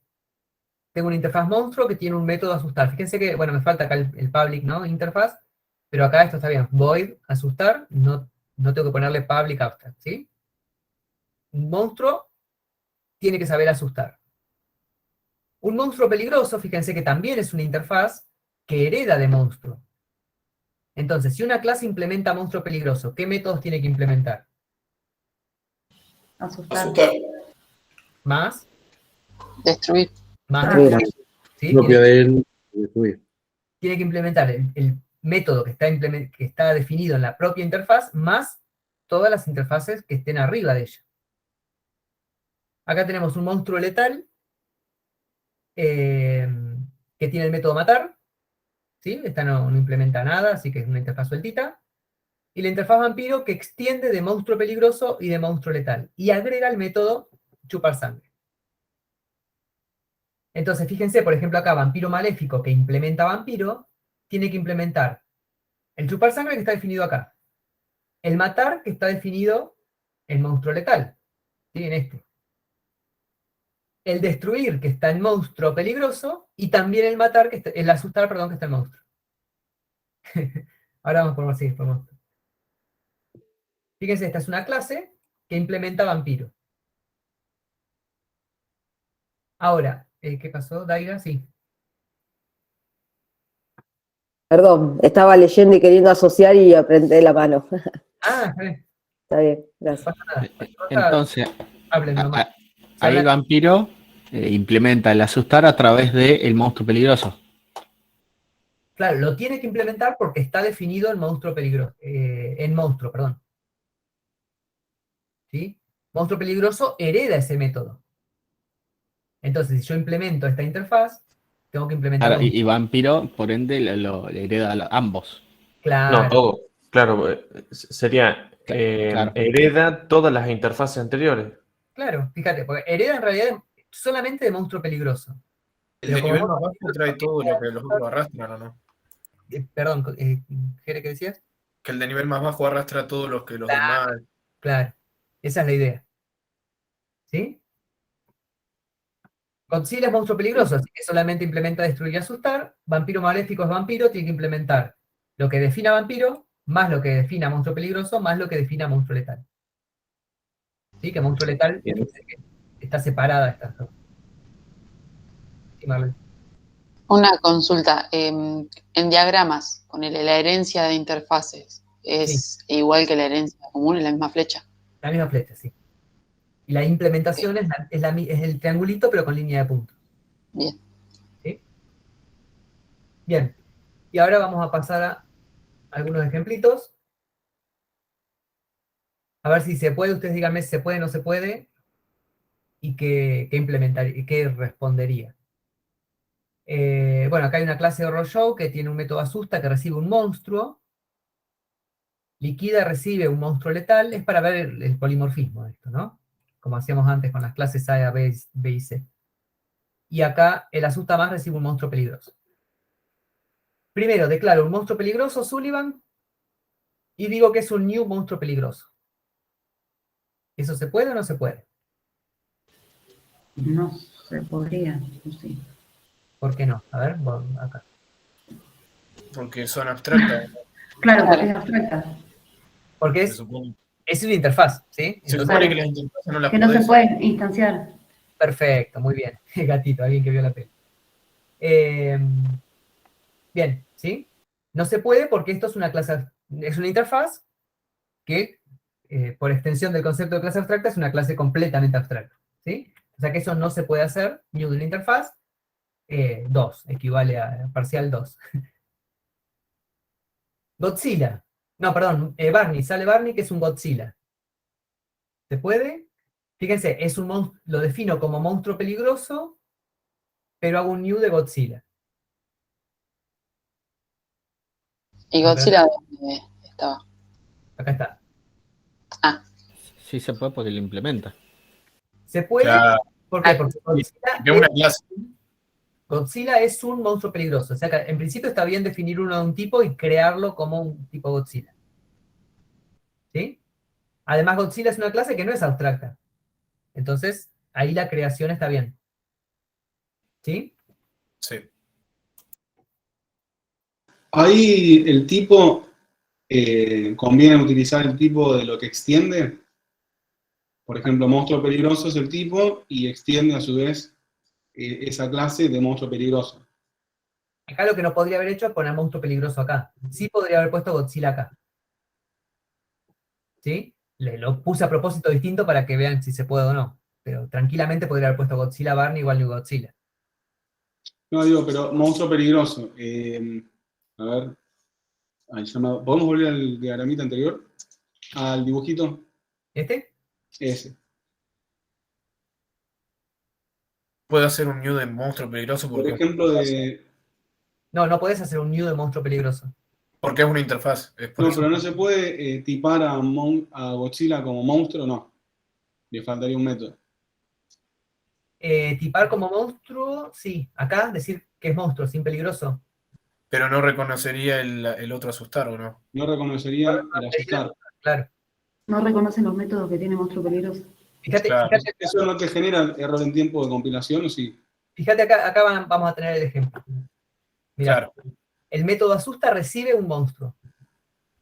Tengo una interfaz monstruo que tiene un método asustar. Fíjense que, bueno, me falta acá el public, ¿no? Interfaz, pero acá esto está bien. Void asustar, no tengo que ponerle public abstract, ¿sí? Un monstruo tiene que saber asustar. Un monstruo peligroso, fíjense que también es una interfaz que hereda de monstruo. Entonces, si una clase implementa monstruo peligroso, ¿qué métodos tiene que implementar? Asustar. Más Destruir. Destruir. ¿sí? Propio de él, destruir. Tiene que implementar el método que está definido en la propia interfaz, más todas las interfaces que estén arriba de ella. Acá tenemos un monstruo letal, que tiene el método matar, ¿sí? Esta no implementa nada, así que es una interfaz sueltita. Y la interfaz vampiro que extiende de monstruo peligroso y de monstruo letal, y agrega el método chupar sangre. Entonces, fíjense, por ejemplo, acá vampiro maléfico que implementa vampiro, tiene que implementar el chupar sangre que está definido acá, el matar que está definido en monstruo letal, ¿sí? En este. El destruir que está en monstruo peligroso, y también el matar, el asustar, perdón, que está en monstruo. Ahora vamos por monstruo. Fíjense, esta es una clase que implementa vampiro. Ahora, ¿qué pasó, Daira? Sí. Perdón, estaba leyendo y queriendo asociar y aprendí la mano. Ah, está bien. Está bien, No gracias. pasa nada. Entonces, Hablen nomás. ahí el vampiro implementa el asustar a través del monstruo peligroso. Claro, lo tiene que implementar porque está definido en monstruo peligroso. En monstruo, perdón. ¿Sí? Monstruo peligroso hereda ese método. Entonces, si yo implemento esta interfaz, tengo que implementar. Claro, y vampiro, por ende, lo hereda a ambos. Claro. No, todo. Claro, sería Claro. hereda todas las interfaces anteriores. Claro, fíjate, porque hereda en realidad solamente de monstruo peligroso. El de nivel más bajo trae todo lo que los otros arrastran, ¿o no? Perdón, Jere, ¿qué decías? Que el de nivel más bajo arrastra a todos los que los Claro. demás. Claro, esa es la idea. ¿Sí? Godzilla es monstruo peligroso, así que solamente implementa destruir y asustar. Vampiro maléfico es vampiro, tiene que implementar lo que defina vampiro, más lo que defina monstruo peligroso, más lo que defina monstruo letal. ¿Sí? Que monstruo letal Bien. está separada estas dos. Sí, Marlene. Una consulta. En diagramas, ponele la herencia de interfaces. ¿Es igual que la herencia común, es la misma flecha? La misma flecha, sí. Y la implementación es el triangulito, pero con línea de puntos. Bien. ¿Sí? Bien. Y ahora vamos a pasar a algunos ejemplitos. A ver si se puede. Ustedes díganme si se puede o no se puede. Y qué implementaría, y qué respondería. Bueno, acá hay una clase de Horror Show que tiene un método asusta que recibe un monstruo. Liquida recibe un monstruo letal. Es para ver el polimorfismo de esto, ¿no? Como hacíamos antes con las clases A, B y C. Y acá el asusta más recibe un monstruo peligroso. Primero declaro un monstruo peligroso, Sullivan, y digo que es un new monstruo peligroso. ¿Eso se puede o no se puede? No se podría, ¿o sí? ¿Por qué no? A ver, acá. Porque son abstractas. Claro, porque es abstracta. Porque Se supone, es una interfaz, ¿sí? se Entonces, supone que las interfaces no las Que no se podés. pueden instanciar. perfecto, muy bien. Gatito, alguien que vio la peli. Bien, ¿sí? No se puede porque esto es una clase, es una interfaz que, por extensión del concepto de clase abstracta, es una clase completamente abstracta, ¿sí? O sea que eso no se puede hacer, new de una interfaz, 2, equivale a parcial 2. Godzilla. No, perdón, Barney, sale Barney que es un Godzilla. ¿Se puede? Fíjense, es un lo defino como monstruo peligroso, pero hago un new de Godzilla. ¿Y Godzilla dónde estaba? Acá está. Sí se puede porque lo implementa. ¿Se puede? Claro. ¿Por qué? Porque Que es una clase. Godzilla es un monstruo peligroso. O sea que en principio está bien definir uno de un tipo y crearlo como un tipo Godzilla. ¿Sí? Además, Godzilla es una clase que no es abstracta. Entonces, ahí la creación está bien. ¿Sí? Sí. Ahí el tipo, conviene utilizar el tipo de lo que extiende. Por ejemplo, monstruo peligroso es el tipo y extiende a su vez esa clase de monstruo peligroso. Acá lo que no podría haber hecho es poner monstruo peligroso acá. Sí podría haber puesto Godzilla acá. ¿Sí? Lo puse a propósito distinto para que vean si se puede o no. Pero tranquilamente podría haber puesto Godzilla Barney igual que Godzilla. No digo, pero monstruo peligroso. A ver. Ahí ¿podemos volver al diagramita anterior? Al dibujito. ¿Este? Ese. Puedo hacer un new de monstruo peligroso Por porque, ejemplo, de. No podés hacer un new de monstruo peligroso. porque es una interfaz. Es por No, eso. pero no se puede tipar a Godzilla como monstruo, no. Le faltaría un método. Tipar como monstruo, sí. Acá decir que es monstruo, sin peligroso. Pero no reconocería el otro asustar, ¿o no? No reconocería el asustar. Claro. No reconocen los métodos que tiene monstruo peligroso. Fíjate, Claro. ¿Eso no te genera error en tiempo de compilación o sí? fíjate acá vamos a tener el ejemplo. Mirá, Claro. el método asusta recibe un monstruo.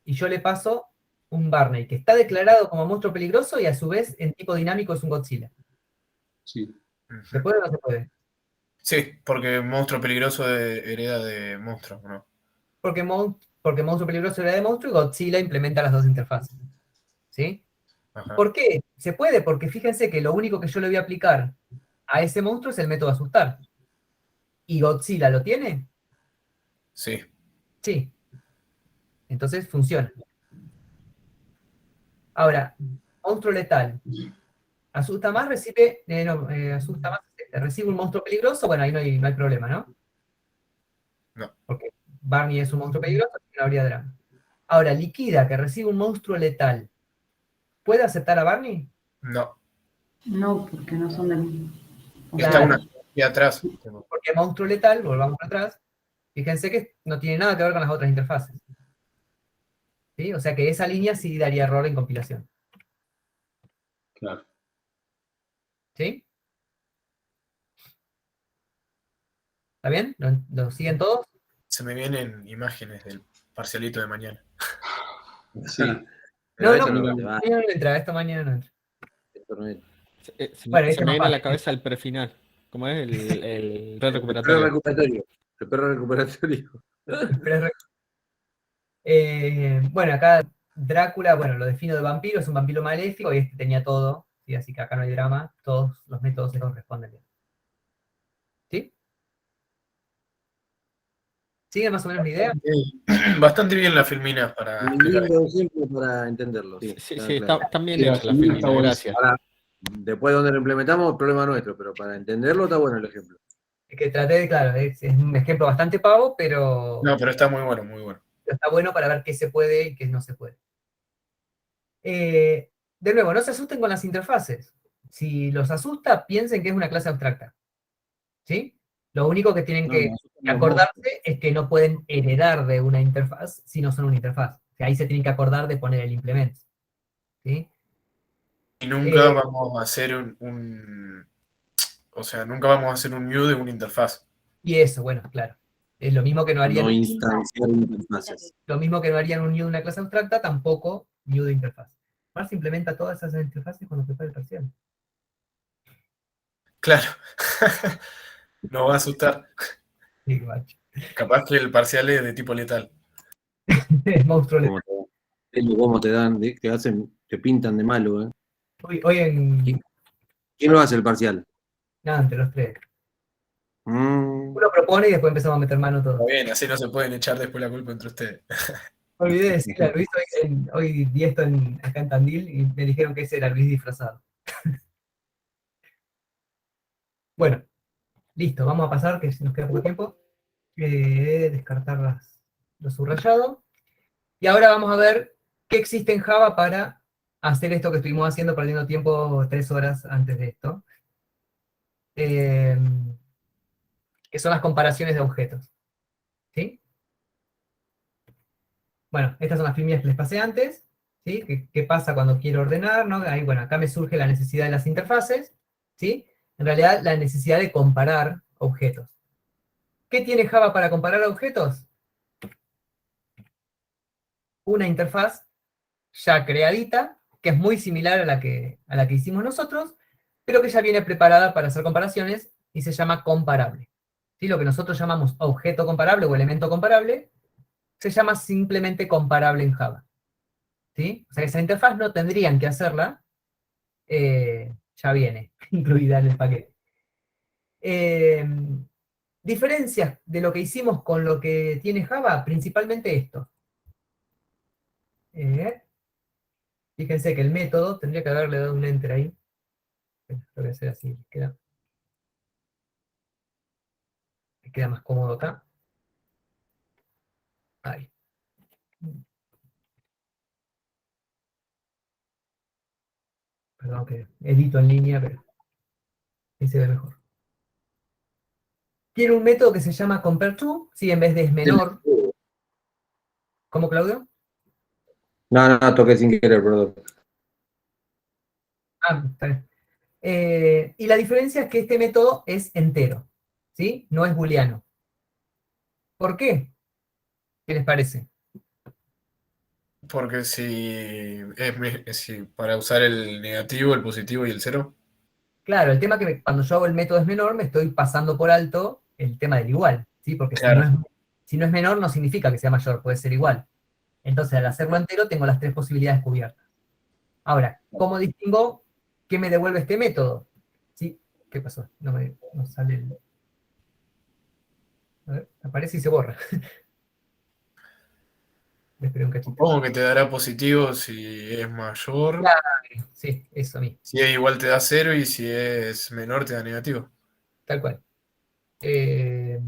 Y yo le paso un Barney, que está declarado como monstruo peligroso y a su vez en tipo dinámico es un Godzilla. Sí. ¿Se puede o no se puede? Sí, porque monstruo peligroso hereda de monstruo, ¿no? Porque monstruo peligroso era de monstruo y Godzilla implementa las dos interfaces. ¿Sí? Ajá. ¿Por qué? Se puede, porque fíjense que lo único que yo le voy a aplicar a ese monstruo es el método asustar. ¿Y Godzilla lo tiene? Sí. Sí. Entonces funciona. Ahora, monstruo letal. Asusta más, recibe. Asusta más, recibe un monstruo peligroso. Bueno, ahí no hay problema, ¿no? No. Porque Barney es un monstruo peligroso, no habría drama. Ahora, liquida, que recibe un monstruo letal. ¿Puede aceptar a Barney? No. No, porque no son del mismo. Está Claro. una aquí atrás. Porque monstruo letal, volvamos para atrás, fíjense que no tiene nada que ver con las otras interfaces. ¿Sí? O sea que esa línea sí daría error en compilación. Claro. ¿Sí? ¿Está bien? ¿Lo siguen todos? Se me vienen imágenes del parcialito de mañana. Sí. No, Pero eso no, no te va. mañana no entra, esta mañana no entra. Esto no es. Bueno, Se este me es viene a más la fácil. cabeza el prefinal. ¿Cómo es? El El perro recuperatorio. recuperatorio. El perro recuperatorio. Bueno, acá Drácula, bueno, lo defino de vampiro, es un vampiro maléfico y este tenía todo, ¿sí? Así que acá no hay drama, todos los métodos se corresponden bien. ¿Sí? ¿Siguen más o menos la idea? Bastante bien la filmina para Un explicar esto. lindo ejemplo para entenderlo. Sí, Sí, está sí, claro. están bien Sí, la hechas las filmina está filminas, buenísima. gracias. Ahora, después donde lo implementamos, problema nuestro, pero para entenderlo está bueno el ejemplo. Es que traté de, claro, es un ejemplo bastante pavo, pero No, pero está muy bueno, muy bueno. está bueno para ver qué se puede y qué no se puede. De nuevo, no se asusten con las interfaces. Si los asusta, piensen que es una clase abstracta. ¿Sí? Lo único que tienen No, que acordarse es que no pueden heredar de una interfaz si no son una interfaz. O sea, ahí se tienen que acordar de poner el implemento. ¿Sí? Y nunca vamos a hacer o sea, nunca vamos a hacer un new de una interfaz. Y eso, bueno, claro. Es lo mismo que no harían, no instanciar interfaces. lo mismo que no harían un new de una clase abstracta, tampoco new de interfaz. Mars implementa todas esas interfaces cuando prepara el parcial. Claro. Nos va a asustar. Sí, guacho. Capaz que el parcial es de tipo letal. Es monstruo. ¿Cómo te dan? Te pintan de malo, ¿eh? Hoy en. ¿Quién lo hace el parcial? Nada, entre los tres. Mm, Uno propone y después empezamos a meter mano Está todos. bien, así no se pueden echar después la culpa entre ustedes. Olvidé de decirle a Luis, hoy di esto acá en Tandil y me dijeron que ese era Luis disfrazado. Bueno, listo, vamos a pasar, que nos queda poco tiempo. Descartar lo subrayado. Y ahora vamos a ver qué existe en Java para hacer esto que estuvimos haciendo, perdiendo tiempo 3 horas antes de esto. Que son las comparaciones de objetos. ¿Sí? Bueno, estas son las filminas que les pasé antes. ¿Sí? ¿Qué pasa cuando quiero ordenar? ¿No? Ahí, bueno, acá me surge la necesidad de las interfaces. ¿Sí? En realidad, la necesidad de comparar objetos. ¿Qué tiene Java para comparar objetos? Una interfaz ya creadita, que es muy similar a la que hicimos nosotros, pero que ya viene preparada para hacer comparaciones y se llama comparable. ¿Sí? Lo que nosotros llamamos objeto comparable o elemento comparable, se llama simplemente comparable en Java. ¿Sí? O sea, esa interfaz no tendrían que hacerla, ya viene incluida en el paquete. Diferencias de lo que hicimos con lo que tiene Java, principalmente esto. Fíjense que el método, tendría que haberle dado un enter ahí. Lo voy a hacer así, me queda más cómodo acá. Ahí. Perdón que edito en línea, pero ahí se ve mejor. Tiene un método que se llama compareTo, si en vez de es menor. ¿Cómo, Claudio? No, toqué sin querer, perdón. Ah, está bien. Y la diferencia es que este método es entero, ¿sí? No es booleano. ¿Por qué? ¿Qué les parece? Porque si para usar el negativo, el positivo y el cero. Claro, el tema es que cuando yo hago el método es menor, me estoy pasando por alto el tema del igual, ¿sí? Porque Claro. si no es menor, no significa que sea mayor, puede ser igual. Entonces, al hacerlo entero, tengo las tres posibilidades cubiertas. Ahora, ¿cómo distingo qué me devuelve este método? ¿Sí? ¿Qué pasó? No sale el... A ver, aparece y se borra. Espera un cachito. Supongo que te dará positivo si es mayor. Claro, sí, eso a mí. Si es igual te da cero y si es menor te da negativo. Tal cual. Me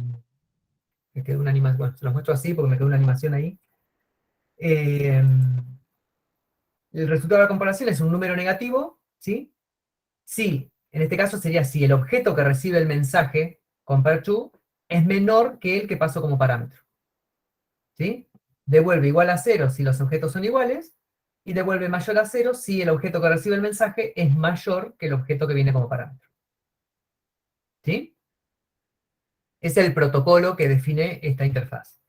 quedó una animación, bueno, se los muestro así porque me quedó una animación ahí. El resultado de la comparación es un número negativo, ¿sí? Sí, en este caso sería si el objeto que recibe el mensaje, compareTo, es menor que el que pasó como parámetro. ¿Sí? devuelve igual a 0 si los objetos son iguales, y devuelve mayor a 0 si el objeto que recibe el mensaje es mayor que el objeto que viene como parámetro. ¿Sí? Es el protocolo que define esta interfaz.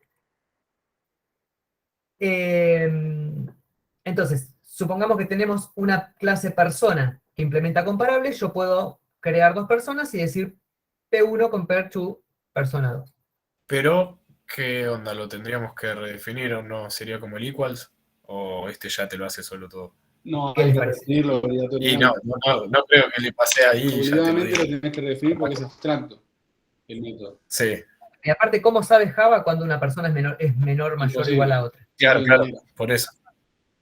Entonces, supongamos que tenemos una clase persona que implementa comparables, yo puedo crear dos personas y decir P1 compare to persona 2. Pero, ¿qué onda? ¿Lo tendríamos que redefinir o no? ¿Sería como el equals? ¿O este ya te lo hace solo todo? No, ¿Qué hay les que parece? redefinirlo Y obligatoriamente. no creo que le pase ahí y ya te lo Obligadamente lo diga. tenés que redefinir porque es abstracto el método. Sí, Y aparte, ¿cómo sabe Java cuando una persona es menor, mayor o Imposible. igual a otra? claro, hay claro, manera. por eso.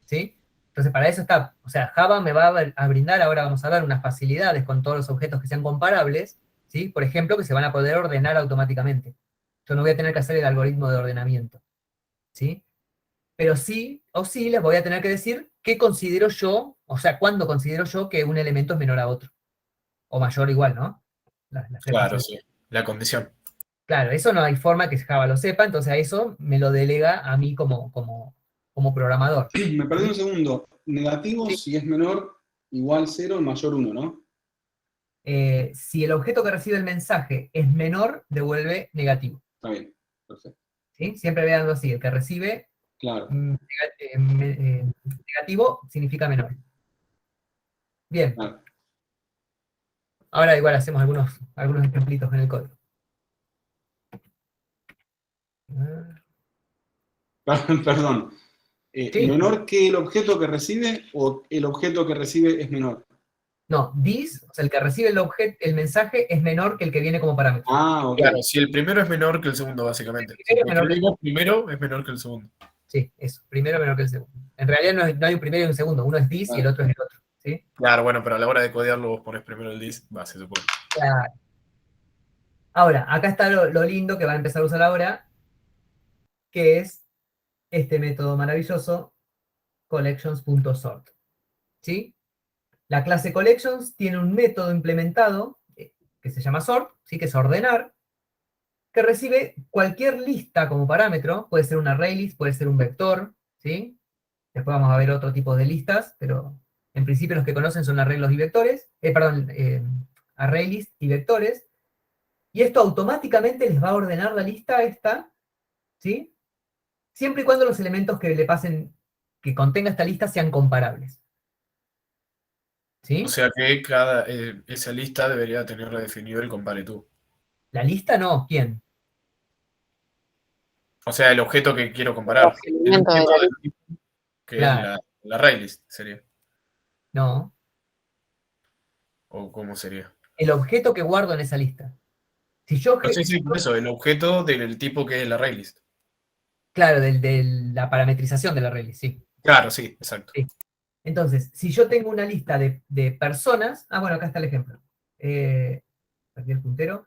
¿Sí? Entonces, para eso está, o sea, Java me va a brindar, ahora vamos a ver, unas facilidades con todos los objetos que sean comparables, ¿sí? Por ejemplo, que se van a poder ordenar automáticamente. Yo no voy a tener que hacer el algoritmo de ordenamiento, ¿sí? Pero sí, o sí, les voy a tener que decir qué considero yo, o sea, cuándo considero yo que un elemento es menor a otro, o mayor o igual, ¿no? Las tres Claro, posibilidades. sí. La condición. Claro, eso no hay forma que Java lo sepa, entonces a eso me lo delega a mí como programador. Me perdí un segundo. Negativo Sí. si es menor, igual 0, mayor 1, ¿no? Si el objeto que recibe el mensaje es menor, devuelve negativo. Está bien, perfecto. ¿Sí? Siempre veanlo así, el que recibe Claro. negativo significa menor. Bien, Claro. ahora igual hacemos algunos ejemplitos en el código. Perdón. Sí. ¿Menor que el objeto que recibe o el objeto que recibe es menor? No, this, o sea, el que recibe el mensaje es menor que el que viene como parámetro. Ah, ok. Claro, si el primero es menor que el segundo, básicamente. El primero es menor Yo digo primero es menor que el segundo. Sí, eso, primero menor que el segundo. En realidad no hay un primero y un segundo, uno es this y el otro es el otro. ¿Sí? Claro, bueno, pero a la hora de codearlo vos pones primero el this, se supone. Claro. Ahora, acá está lo lindo que va a empezar a usar ahora, que es este método maravilloso, collections.sort. ¿Sí? La clase collections tiene un método implementado que se llama sort, ¿sí? Que es ordenar, que recibe cualquier lista como parámetro, puede ser un array list, puede ser un vector, ¿sí? Después vamos a ver otro tipo de listas, pero en principio los que conocen son arreglos y vectores, array list y vectores, y esto automáticamente les va a ordenar la lista esta, ¿sí? Siempre y cuando los elementos que le pasen, que contenga esta lista sean comparables. ¿Sí? O sea que esa lista debería tener redefinido el compare to. La lista no, ¿quién? O sea, el objeto que quiero comparar. Los elementos de la del lista. tipo que Claro. es la array list, sería. No, ¿O cómo sería? el objeto que guardo en esa lista. Si yo, No sé si por eso, el objeto del tipo que es la array list. claro, de la parametrización de la array list, sí. Claro, sí, exacto. Sí. Entonces, si yo tengo una lista de personas, bueno, acá está el ejemplo. Aquí el puntero.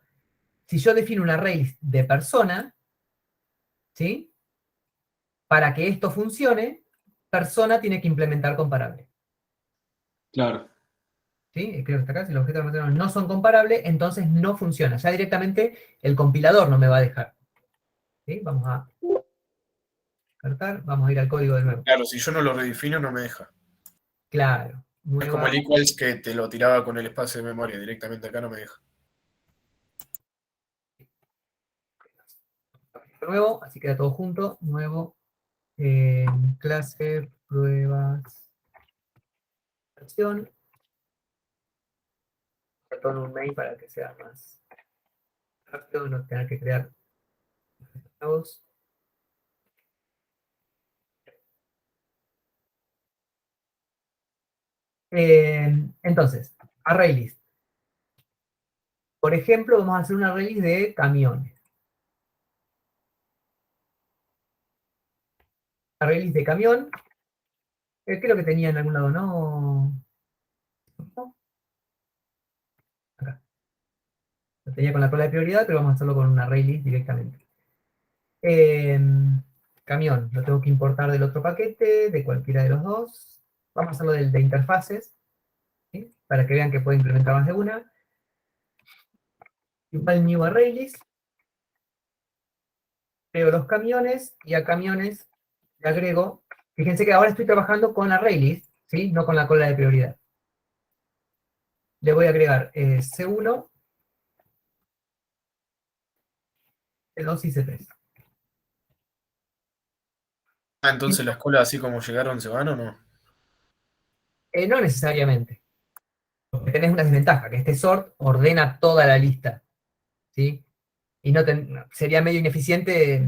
Si yo defino una array list de persona, ¿sí? Para que esto funcione, persona tiene que implementar comparable. Claro. ¿Sí? Creo que está acá, si los objetos de persona no son comparables, entonces no funciona. Ya directamente el compilador no me va a dejar. ¿Sí? Vamos a cargar, vamos a ir al código de nuevo. Claro, si yo no lo redefino, no me deja. Claro. Es como el equals que te lo tiraba con el espacio de memoria. Directamente acá no me deja. Nuevo, así queda todo junto. Nuevo. Clase, pruebas, acción. Retorno un mail para que sea más rápido, no tener que crear nuevos. Entonces, array list. Por ejemplo, vamos a hacer una array list de camiones. Array list de camión. Creo que tenía en algún lado, ¿no? Acá. Lo tenía con la cola de prioridad, pero vamos a hacerlo con una array list directamente. Camión, lo tengo que importar del otro paquete, de cualquiera de los dos. Vamos a hacerlo de interfaces, ¿sí? Para que vean que puede implementar más de una. Igual new array list. Creo los camiones, y a camiones le agrego, fíjense que ahora estoy trabajando con ArrayList, ¿sí? No con la cola de prioridad. Le voy a agregar C1, C2 y C3. Entonces las colas así como llegaron se van o no. No necesariamente. Porque tenés una desventaja, que este sort ordena toda la lista, ¿sí? Y sería medio ineficiente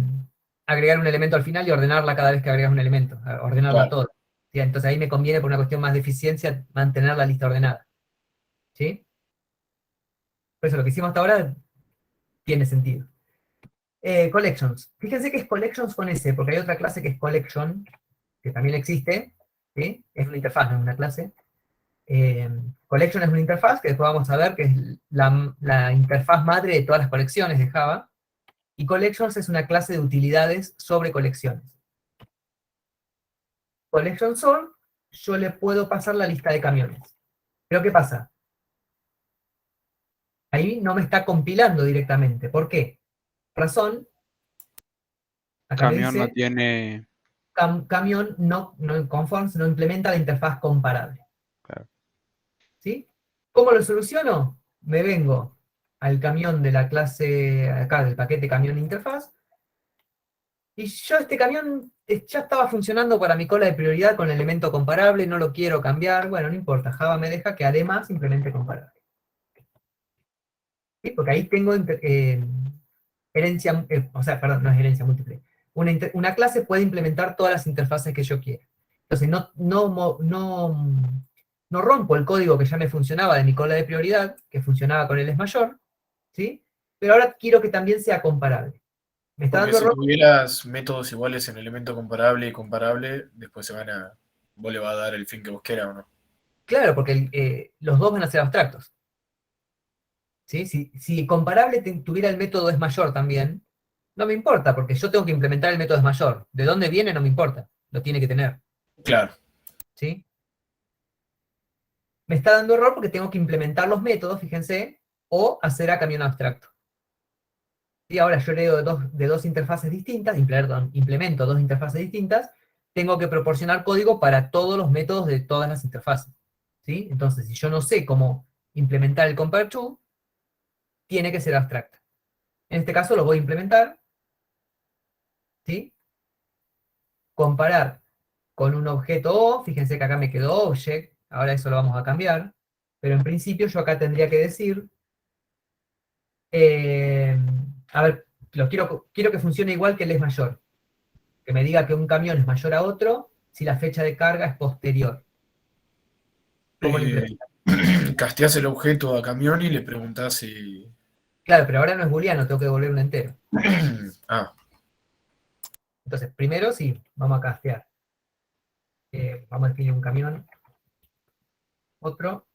agregar un elemento al final y ordenarla cada vez que agregas un elemento, ordenarla Claro. toda. ¿Sí? Entonces ahí me conviene, por una cuestión más de eficiencia, mantener la lista ordenada. ¿Sí? Por eso lo que hicimos hasta ahora tiene sentido. Collections. Fíjense que es collections con S, porque hay otra clase que es collection, que también existe, ¿sí? Es una interfaz, no es una clase. Collection es una interfaz que después vamos a ver que es la interfaz madre de todas las colecciones de Java, y collections es una clase de utilidades sobre colecciones. Collection sort, yo le puedo pasar la lista de camiones. Pero ¿qué pasa? Ahí no me está compilando directamente. ¿Por qué? Razón, acá me Camión no dice, tiene. camión no conforms no implementa la interfaz comparable. Claro. ¿Sí? ¿Cómo lo soluciono? Me vengo al camión de la clase, acá del paquete camión interfaz, y yo este camión ya estaba funcionando para mi cola de prioridad con elemento comparable, no lo quiero cambiar, bueno, no importa, Java me deja que además implemente comparable. ¿Sí? Porque ahí tengo herencia, o sea, perdón, no es herencia múltiple. Una clase puede implementar todas las interfaces que yo quiera. Entonces no rompo el código que ya me funcionaba de mi cola de prioridad, que funcionaba con el es mayor, ¿sí? Pero ahora quiero que también sea comparable. Me está Porque dando si error. tuvieras métodos iguales en elemento comparable y comparable, después vos le va a dar el fin que vos quieras o no. Claro, porque los dos van a ser abstractos. ¿Sí? Si comparable tuviera el método es mayor también, no me importa, porque yo tengo que implementar el método es mayor. ¿De dónde viene? No me importa. Lo tiene que tener. Claro. ¿Sí? Me está dando error porque tengo que implementar los métodos, fíjense, o hacer a camión abstracto. Y ahora yo leo de dos interfaces distintas, implemento dos interfaces distintas, tengo que proporcionar código para todos los métodos de todas las interfaces. ¿Sí? Entonces, si yo no sé cómo implementar el compare_to, tiene que ser abstracto. En este caso lo voy a implementar, ¿sí? Comparar con un objeto O, fíjense que acá me quedó object, ahora eso lo vamos a cambiar, pero en principio yo acá tendría que decir, a ver, quiero que funcione igual que el es mayor, que me diga que un camión es mayor a otro si la fecha de carga es posterior. ¿Cómo lo implemento? Casteás el objeto a camión y le preguntás si... Claro, pero ahora no es booleano, tengo que devolver un entero. Ah, Entonces, primero sí, vamos a castear. Vamos a definir un camión. Otro.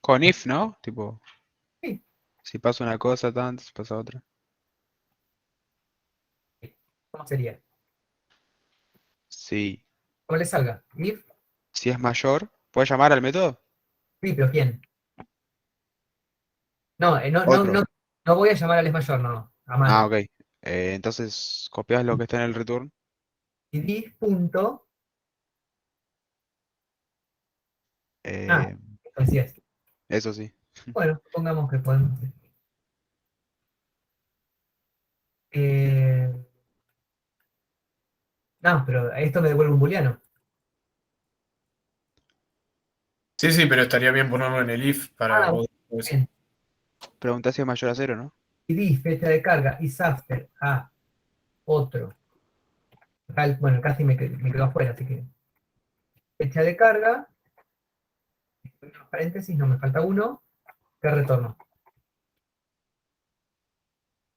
Con if, ¿no? Tipo, Sí. si pasa una cosa, tanto, pasa otra. ¿Cómo sería? Sí. ¿Cómo le salga? If. Si es mayor, ¿puedes llamar al método? Sí, pero ¿quién? No, Otro. no voy a llamar al es mayor, no. A mano. Ah, ok. Entonces, copias lo que está en el return. Y div punto. Eh, Así es. Eso sí. Bueno, pongamos que podemos. Eh, no, pero esto me devuelve un booleano. sí, sí, pero estaría bien ponerlo en el if para Ah, poder... bien. Pregunta si es mayor a 0, ¿no? Y div, fecha de carga, is after a otro. Acá, bueno, casi me quedó afuera, así que. Fecha de carga. Paréntesis, no me falta uno. ¿Qué retorno?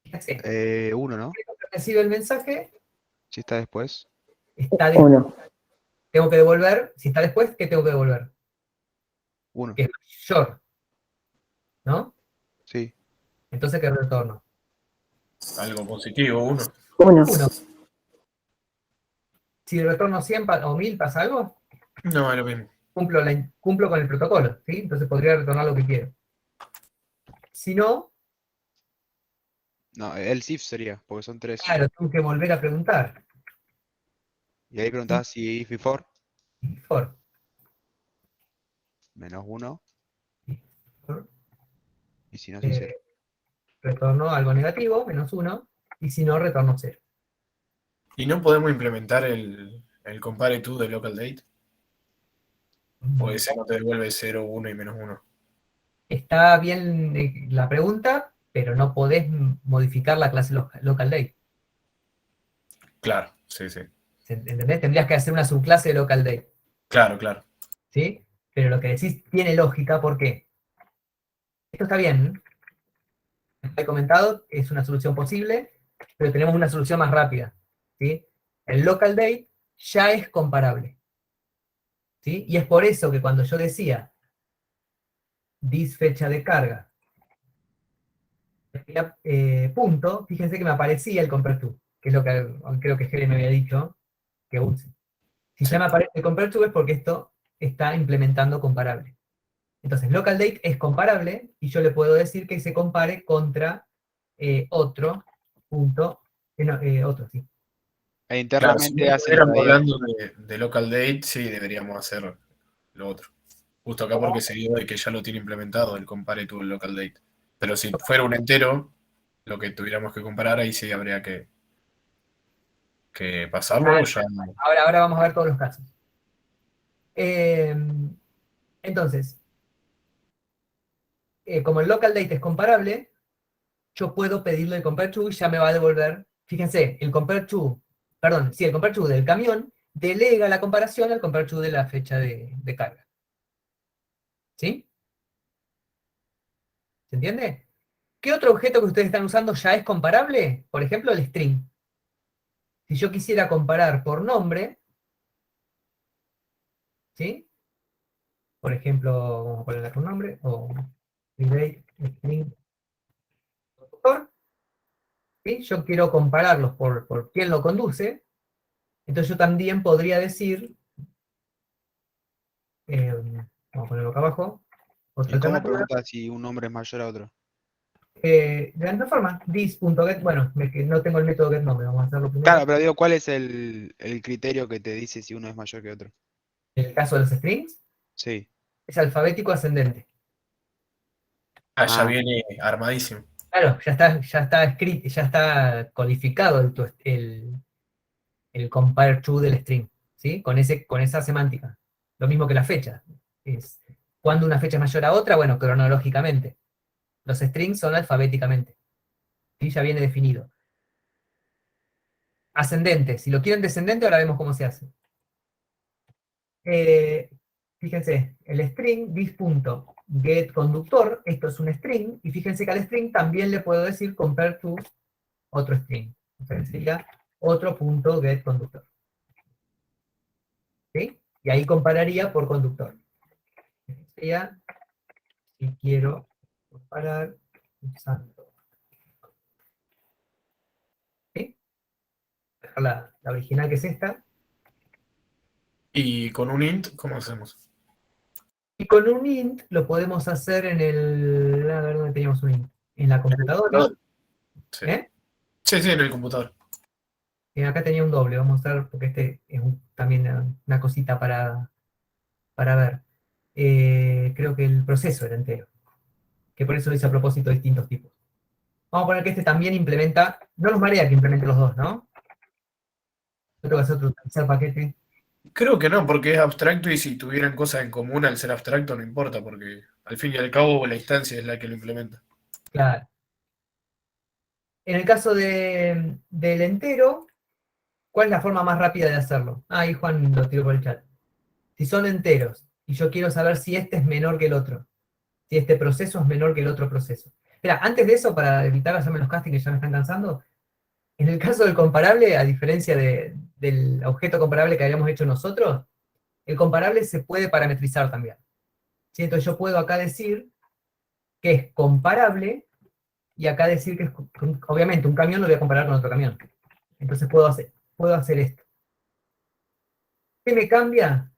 Fíjense, 1, ¿no? recibe el mensaje, Si está después. está después. Uno. Tengo que devolver, si está después, ¿qué tengo que devolver? 1. Que es mayor, ¿no? Sí. Entonces, ¿qué retorno? Algo positivo, uno. Uno. 1. Si retorno 100 o 1000, ¿pasa algo? No, es lo mismo. Cumplo con el protocolo, ¿sí? Entonces podría retornar lo que quiero. Si no, No, el if sería, porque son 3. claro, tengo que volver a preguntar. Y ahí preguntás si if before, For. -1, For. y si no, si 0. Retorno algo negativo, -1, y si no, retorno 0. ¿Y no podemos implementar el compare to de local date? ¿O ese no te devuelve 0, 1 y -1? Está bien la pregunta, pero no podés modificar la clase local date. Claro, sí, sí. ¿Entendés? Tendrías que hacer una subclase de local date. Claro, claro. ¿Sí? Pero lo que decís tiene lógica, ¿por qué? Esto está bien. Como he comentado, es una solución posible, pero tenemos una solución más rápida. ¿Sí? El local date ya es comparable. ¿Sí? Y es por eso que cuando yo decía this fecha de carga, punto, fíjense que me aparecía el compare to, que es lo que creo que Helen me había dicho que use. Si ya me aparece el compare to es porque esto está implementando comparable. Entonces, local date es comparable, y yo le puedo decir que se compare contra otro punto, otro, sí. E Claro, si internamente hace el estuviéramos radial. hablando de local date, sí, deberíamos hacer lo otro. Justo acá porque se dio de que ya lo tiene implementado el compare to el local date. Pero si fuera un entero, lo que tuviéramos que comparar, ahí sí habría que pasarlo. Ya no. Ahora vamos a ver todos los casos. Entonces, como el local date es comparable, yo puedo pedirle el compare to y ya me va a devolver. Fíjense, el compare to, perdón, sí, el compare to del camión delega la comparación al compare to de la fecha de carga. ¿Sí? ¿Se entiende? ¿Qué otro objeto que ustedes están usando ya es comparable? Por ejemplo, el string. Si yo quisiera comparar por nombre, ¿sí? Por ejemplo, vamos a ponerle por nombre, o relate string conductor, ¿sí? Yo quiero compararlos por quién lo conduce, entonces yo también podría decir, vamos a ponerlo acá abajo, otra ¿Y cómo alternativa, preguntas si un nombre es mayor a otro? de la misma forma, this.get, bueno, no tengo el método getNombre, vamos a hacerlo primero. Claro, pero digo, ¿cuál es el criterio que te dice si uno es mayor que otro? En el caso de los strings, Sí. es alfabético ascendente. Ah, ya viene armadísimo. Claro, ya está escrito, ya está codificado el compare to del string, ¿sí? Con esa semántica. Lo mismo que la fecha. ¿Cuándo una fecha es mayor a otra? Bueno, cronológicamente. Los strings son alfabéticamente. ¿Sí? Ya viene definido. Ascendente. Si lo quieren descendente, ahora vemos cómo se hace. Fíjense, el string this.getConductor, esto es un string, y fíjense que al string también le puedo decir compare to otro string. Entonces sería otro punto getConductor. ¿Sí? Y ahí compararía por conductor. Sería, si quiero comparar usando. ¿Sí? Dejar la original, que es esta. ¿Y con un int cómo hacemos? Y con un int lo podemos hacer en el... A ver, ¿dónde teníamos un int? En la computadora. Sí. ¿Eh? Sí, en el computador. Acá tenía un doble, vamos a ver, porque este es también una cosita para ver. Creo que el proceso era entero, que por eso lo hice a propósito de distintos tipos. Vamos a poner que este también implementa, no nos marea que implemente los dos, ¿no? Yo tengo que hacer otro tercer paquete. Creo que no, porque es abstracto y si tuvieran cosas en común al ser abstracto no importa, porque al fin y al cabo la instancia es la que lo implementa. Claro. En el caso del entero, ¿cuál es la forma más rápida de hacerlo? Ahí Juan lo tiró por el chat. Si son enteros, y yo quiero saber si este es menor que el otro, si este proceso es menor que el otro proceso. Espera, antes de eso, para evitar hacerme los castings que ya me están cansando, en el caso del comparable, a diferencia del objeto comparable que habíamos hecho nosotros, el comparable se puede parametrizar también. ¿Sí? Entonces yo puedo acá decir que es comparable, y acá decir que es, obviamente, un camión lo voy a comparar con otro camión. Entonces puedo hacer esto. ¿Qué me cambia?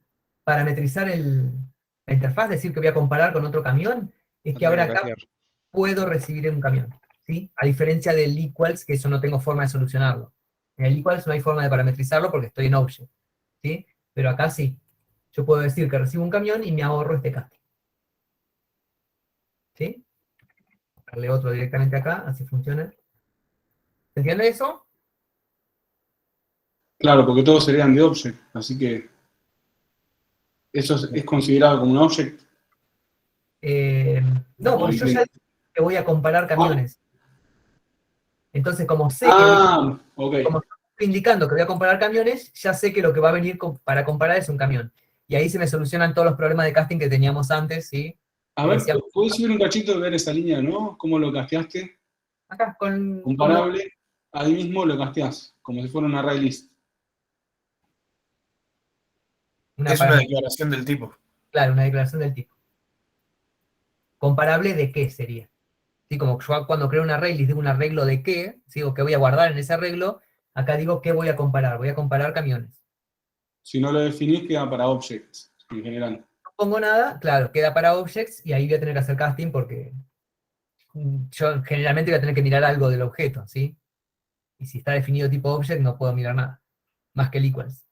Parametrizar la interfaz, decir que voy a comparar con otro camión, es No que ahora tengo que acá hacer. puedo recibir en un camión, ¿sí? A diferencia del equals, que eso no tengo forma de solucionarlo. En el equals no hay forma de parametrizarlo porque estoy en Object. ¿sí? Pero acá sí. Yo puedo decir que recibo un camión y me ahorro este casting. ¿Sí? Darle otro directamente acá, así funciona. ¿Se entiende eso? Claro, porque todos serían de object, así que eso es considerado como un object. No, porque yo ya dije que voy a comparar camiones. Entonces, como sé que Ok. como estoy indicando que voy a comparar camiones, ya sé que lo que va a venir para comparar es un camión. Y ahí se me solucionan todos los problemas de casting que teníamos antes, ¿sí? A ver, ¿puedes subir un cachito de ver esa línea, no? ¿Cómo lo casteaste? Acá con... Comparable, ahí mismo lo casteás, como si fuera un array list. Es una declaración del tipo. Claro, una declaración del tipo. ¿Comparable de qué sería? ¿Sí? Como yo cuando creo un array les digo un arreglo de qué, ¿sí? O qué voy a guardar en ese arreglo, acá digo qué voy a comparar. Voy a comparar camiones. Si no lo definís, queda para objects, en general. No pongo nada, claro, queda para objects, y ahí voy a tener que hacer casting porque yo generalmente voy a tener que mirar algo del objeto, ¿sí? Y si está definido tipo object, no puedo mirar nada, más que el equals.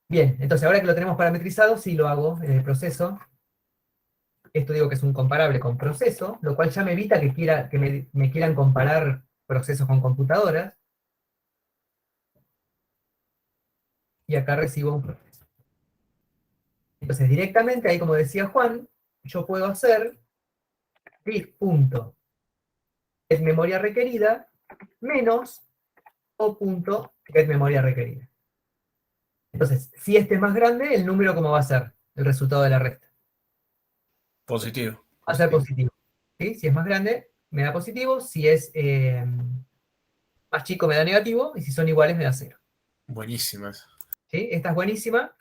Bien, entonces ahora que lo tenemos parametrizado, sí lo hago en el proceso. Esto digo que es un comparable con proceso, lo cual ya me evita que me quieran comparar procesos con computadoras. Y acá recibo un proceso. Entonces directamente, ahí como decía Juan, yo puedo hacer getMemoria requerida menos o.getMemoria requerida. Entonces, si este es más grande, ¿el número cómo va a ser? El resultado de la resta. Positivo. Va a ser positivo. ¿Sí? Si es más grande, me da positivo. Si es más chico, me da negativo. Y si son iguales, me da 0. Buenísimas. ¿Sí? Esta es buenísima.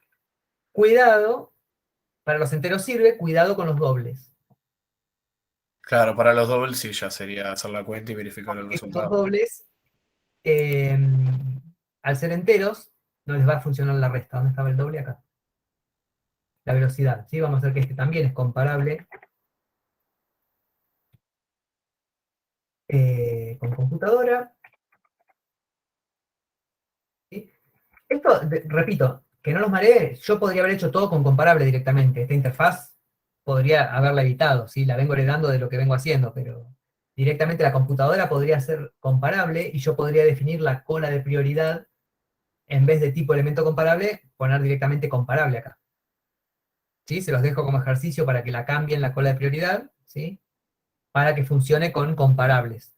Cuidado, para los enteros sirve, cuidado con los dobles. Claro, para los dobles sí, ya sería hacer la cuenta y verificar el Estos resultado. dobles, al ser enteros, no les va a funcionar la resta. ¿Dónde estaba el doble? Acá. La velocidad, ¿sí? Vamos a ver que este también es comparable con computadora. ¿Sí? Esto, repito, que no los mareé, yo podría haber hecho todo con comparable directamente. Esta interfaz podría haberla evitado, ¿sí? La vengo heredando de lo que vengo haciendo, pero directamente la computadora podría ser comparable y yo podría definir la cola de prioridad en vez de tipo elemento comparable, poner directamente comparable acá. ¿Sí? Se los dejo como ejercicio para que la cambien la cola de prioridad, ¿sí? Para que funcione con comparables.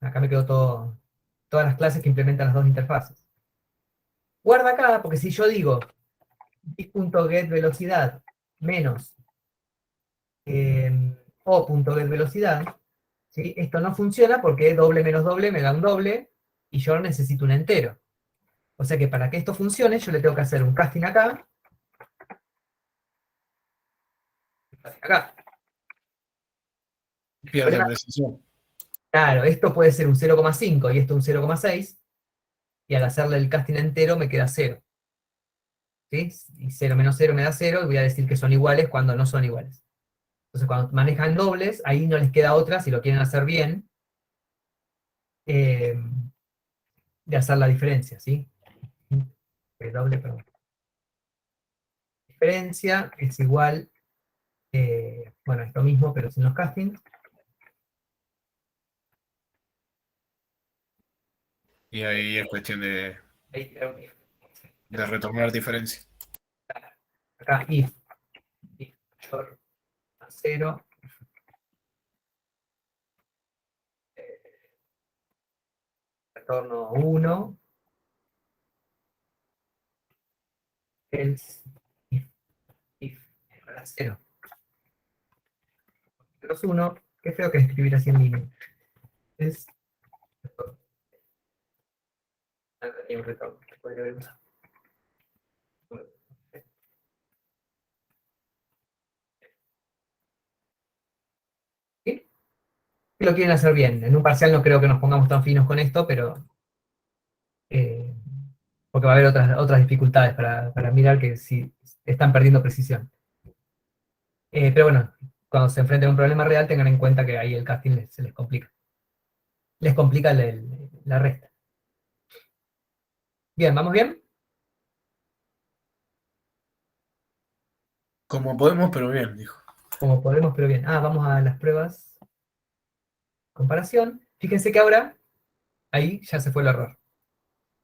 Acá me quedó todas las clases que implementan las dos interfaces. Guarda acá, porque si yo digo this.getVelocidad menos o.getVelocidad, ¿sí? Esto no funciona porque doble menos doble me da un doble, y yo necesito un entero. O sea que para que esto funcione, yo le tengo que hacer un casting acá, acá. Pierde precisión. Claro, esto puede ser un 0,5 y esto un 0,6, y al hacerle el casting entero me queda 0. ¿Sí? Y 0 menos 0 me da 0, y voy a decir que son iguales cuando no son iguales. Entonces cuando manejan dobles, ahí no les queda otra, si lo quieren hacer bien, de hacer la diferencia, ¿sí? Doble, perdón. Diferencia es igual, bueno, es lo mismo, pero sin los castings. Y ahí es cuestión de retornar diferencia. Acá if mayor a 0, retorno 1, else if igual a 0. Menos 1, qué feo que escribir así en línea. Es un retorno que podría haber usado. ¿Sí? Si lo quieren hacer bien. En un parcial no creo que nos pongamos tan finos con esto, pero porque va a haber otras dificultades para mirar que si están perdiendo precisión. Pero bueno, cuando se enfrenten a un problema real, tengan en cuenta que ahí el casting se les complica. les complica la resta. Bien, ¿vamos bien? Como podemos, pero bien, dijo. Como podemos, pero bien. Vamos a las pruebas. Comparación. Fíjense que ahora, ahí ya se fue el error.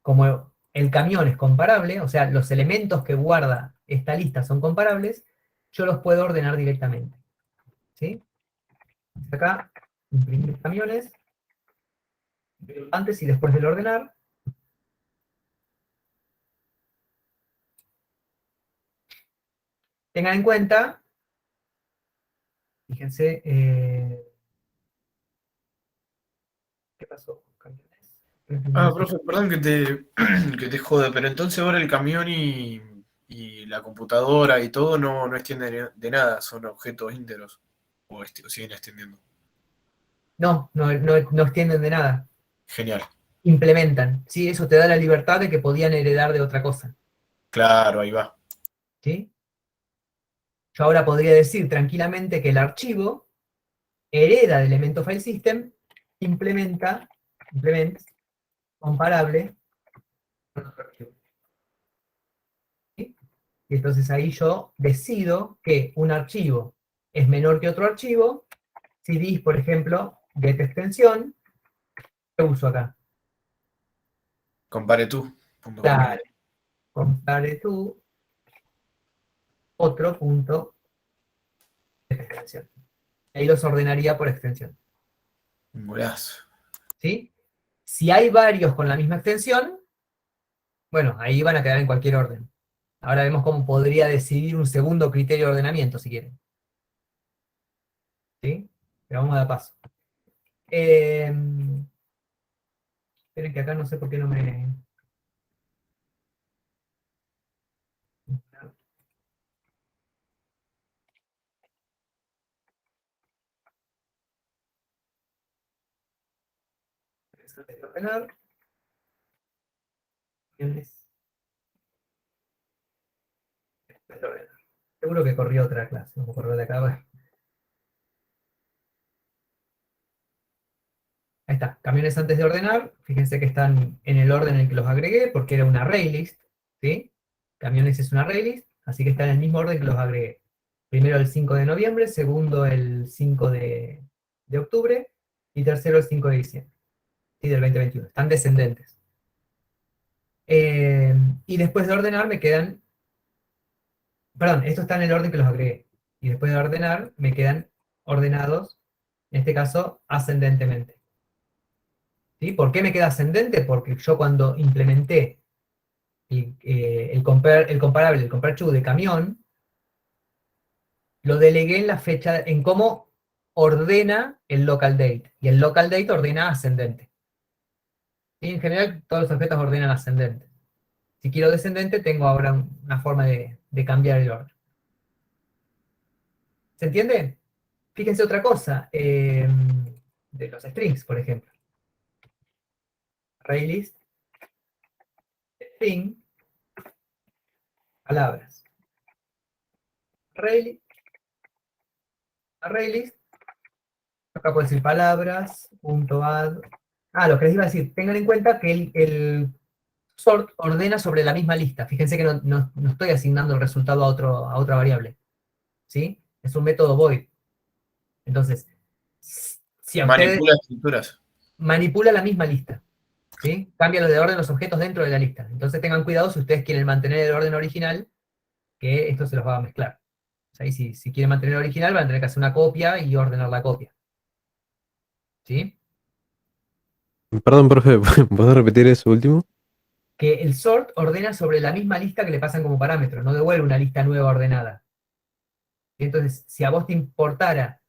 Como el camión es comparable, o sea, los elementos que guarda esta lista son comparables, yo los puedo ordenar directamente. ¿Sí? Acá, imprimir camiones, antes y después del ordenar. Tengan en cuenta, fíjense, ¿qué pasó? Camiones. Profe, perdón que te jode, pero entonces ahora el camión y la computadora y todo no extienden de nada, son objetos íntegros. O siguen extendiendo. No extienden de nada. Genial. Implementan. ¿Sí? Eso te da la libertad de que podían heredar de otra cosa. Claro, ahí va. ¿Sí? Yo ahora podría decir tranquilamente que el archivo hereda de elemento file system, implement, comparable con otro archivo. ¿Sí? Y entonces ahí yo decido que un archivo es menor que otro archivo, si dis, por ejemplo, get extensión, ¿qué uso acá? Compare tú. Dale, compare tú, otro punto de extensión. Ahí los ordenaría por extensión. Un golazo. ¿Sí? Si hay varios con la misma extensión, bueno, ahí van a quedar en cualquier orden. Ahora vemos cómo podría decidir un segundo criterio de ordenamiento, si quieren. ¿Sí? Pero vamos a dar paso. Esperen que acá no sé por qué no me... Ordenar. Seguro que corrió otra clase, no corrió de acá. Bueno. Ahí está, camiones antes de ordenar, fíjense que están en el orden en el que los agregué, porque era una array list, ¿sí? Camiones es una array list, así que está en el mismo orden que los agregué. Primero el 5 de noviembre, segundo el 5 de octubre, y tercero el 5 de diciembre, ¿sí? Del 2021. Están descendentes. Y después de ordenar me quedan, perdón, esto está en el orden que los agregué, y después de ordenar me quedan ordenados, en este caso, ascendentemente. ¿Sí? ¿Por qué me queda ascendente? Porque yo cuando implementé el comparable, el compare to de camión, lo delegué en la fecha, en cómo ordena el local date. Y el local date ordena ascendente. Y en general todos los objetos ordenan ascendente. Si quiero descendente, tengo ahora una forma de cambiar el orden. ¿Se entiende? Fíjense otra cosa, de los strings, por ejemplo. Array list, string, palabras. Array list, acá puedo decir palabras, punto add. Lo que les iba a decir, tengan en cuenta que el sort ordena sobre la misma lista. Fíjense que no estoy asignando el resultado a otra variable. ¿Sí? Es un método void. Entonces, si a ustedes Manipula estructuras. manipula la misma lista. ¿Sí? Cambia lo de orden los objetos dentro de la lista. Entonces tengan cuidado si ustedes quieren mantener el orden original, que esto se los va a mezclar. O sea, si quieren mantener el original, van a tener que hacer una copia y ordenar la copia. ¿Sí? Perdón, profe, ¿puedo repetir eso último? Que el sort ordena sobre la misma lista que le pasan como parámetro, no devuelve una lista nueva ordenada. Y entonces, si a vos te importara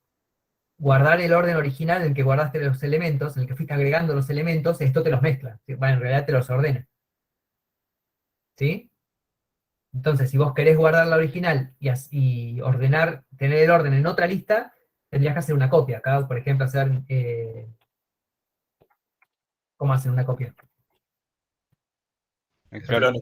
guardar el orden original en el que guardaste los elementos, en el que fuiste agregando los elementos, esto te los mezcla. Bueno, en realidad te los ordena. ¿Sí? Entonces, si vos querés guardar la original y ordenar, tener el orden en otra lista, tendrías que hacer una copia. Acá, por ejemplo, hacer... ¿cómo hacen una copia? Claro.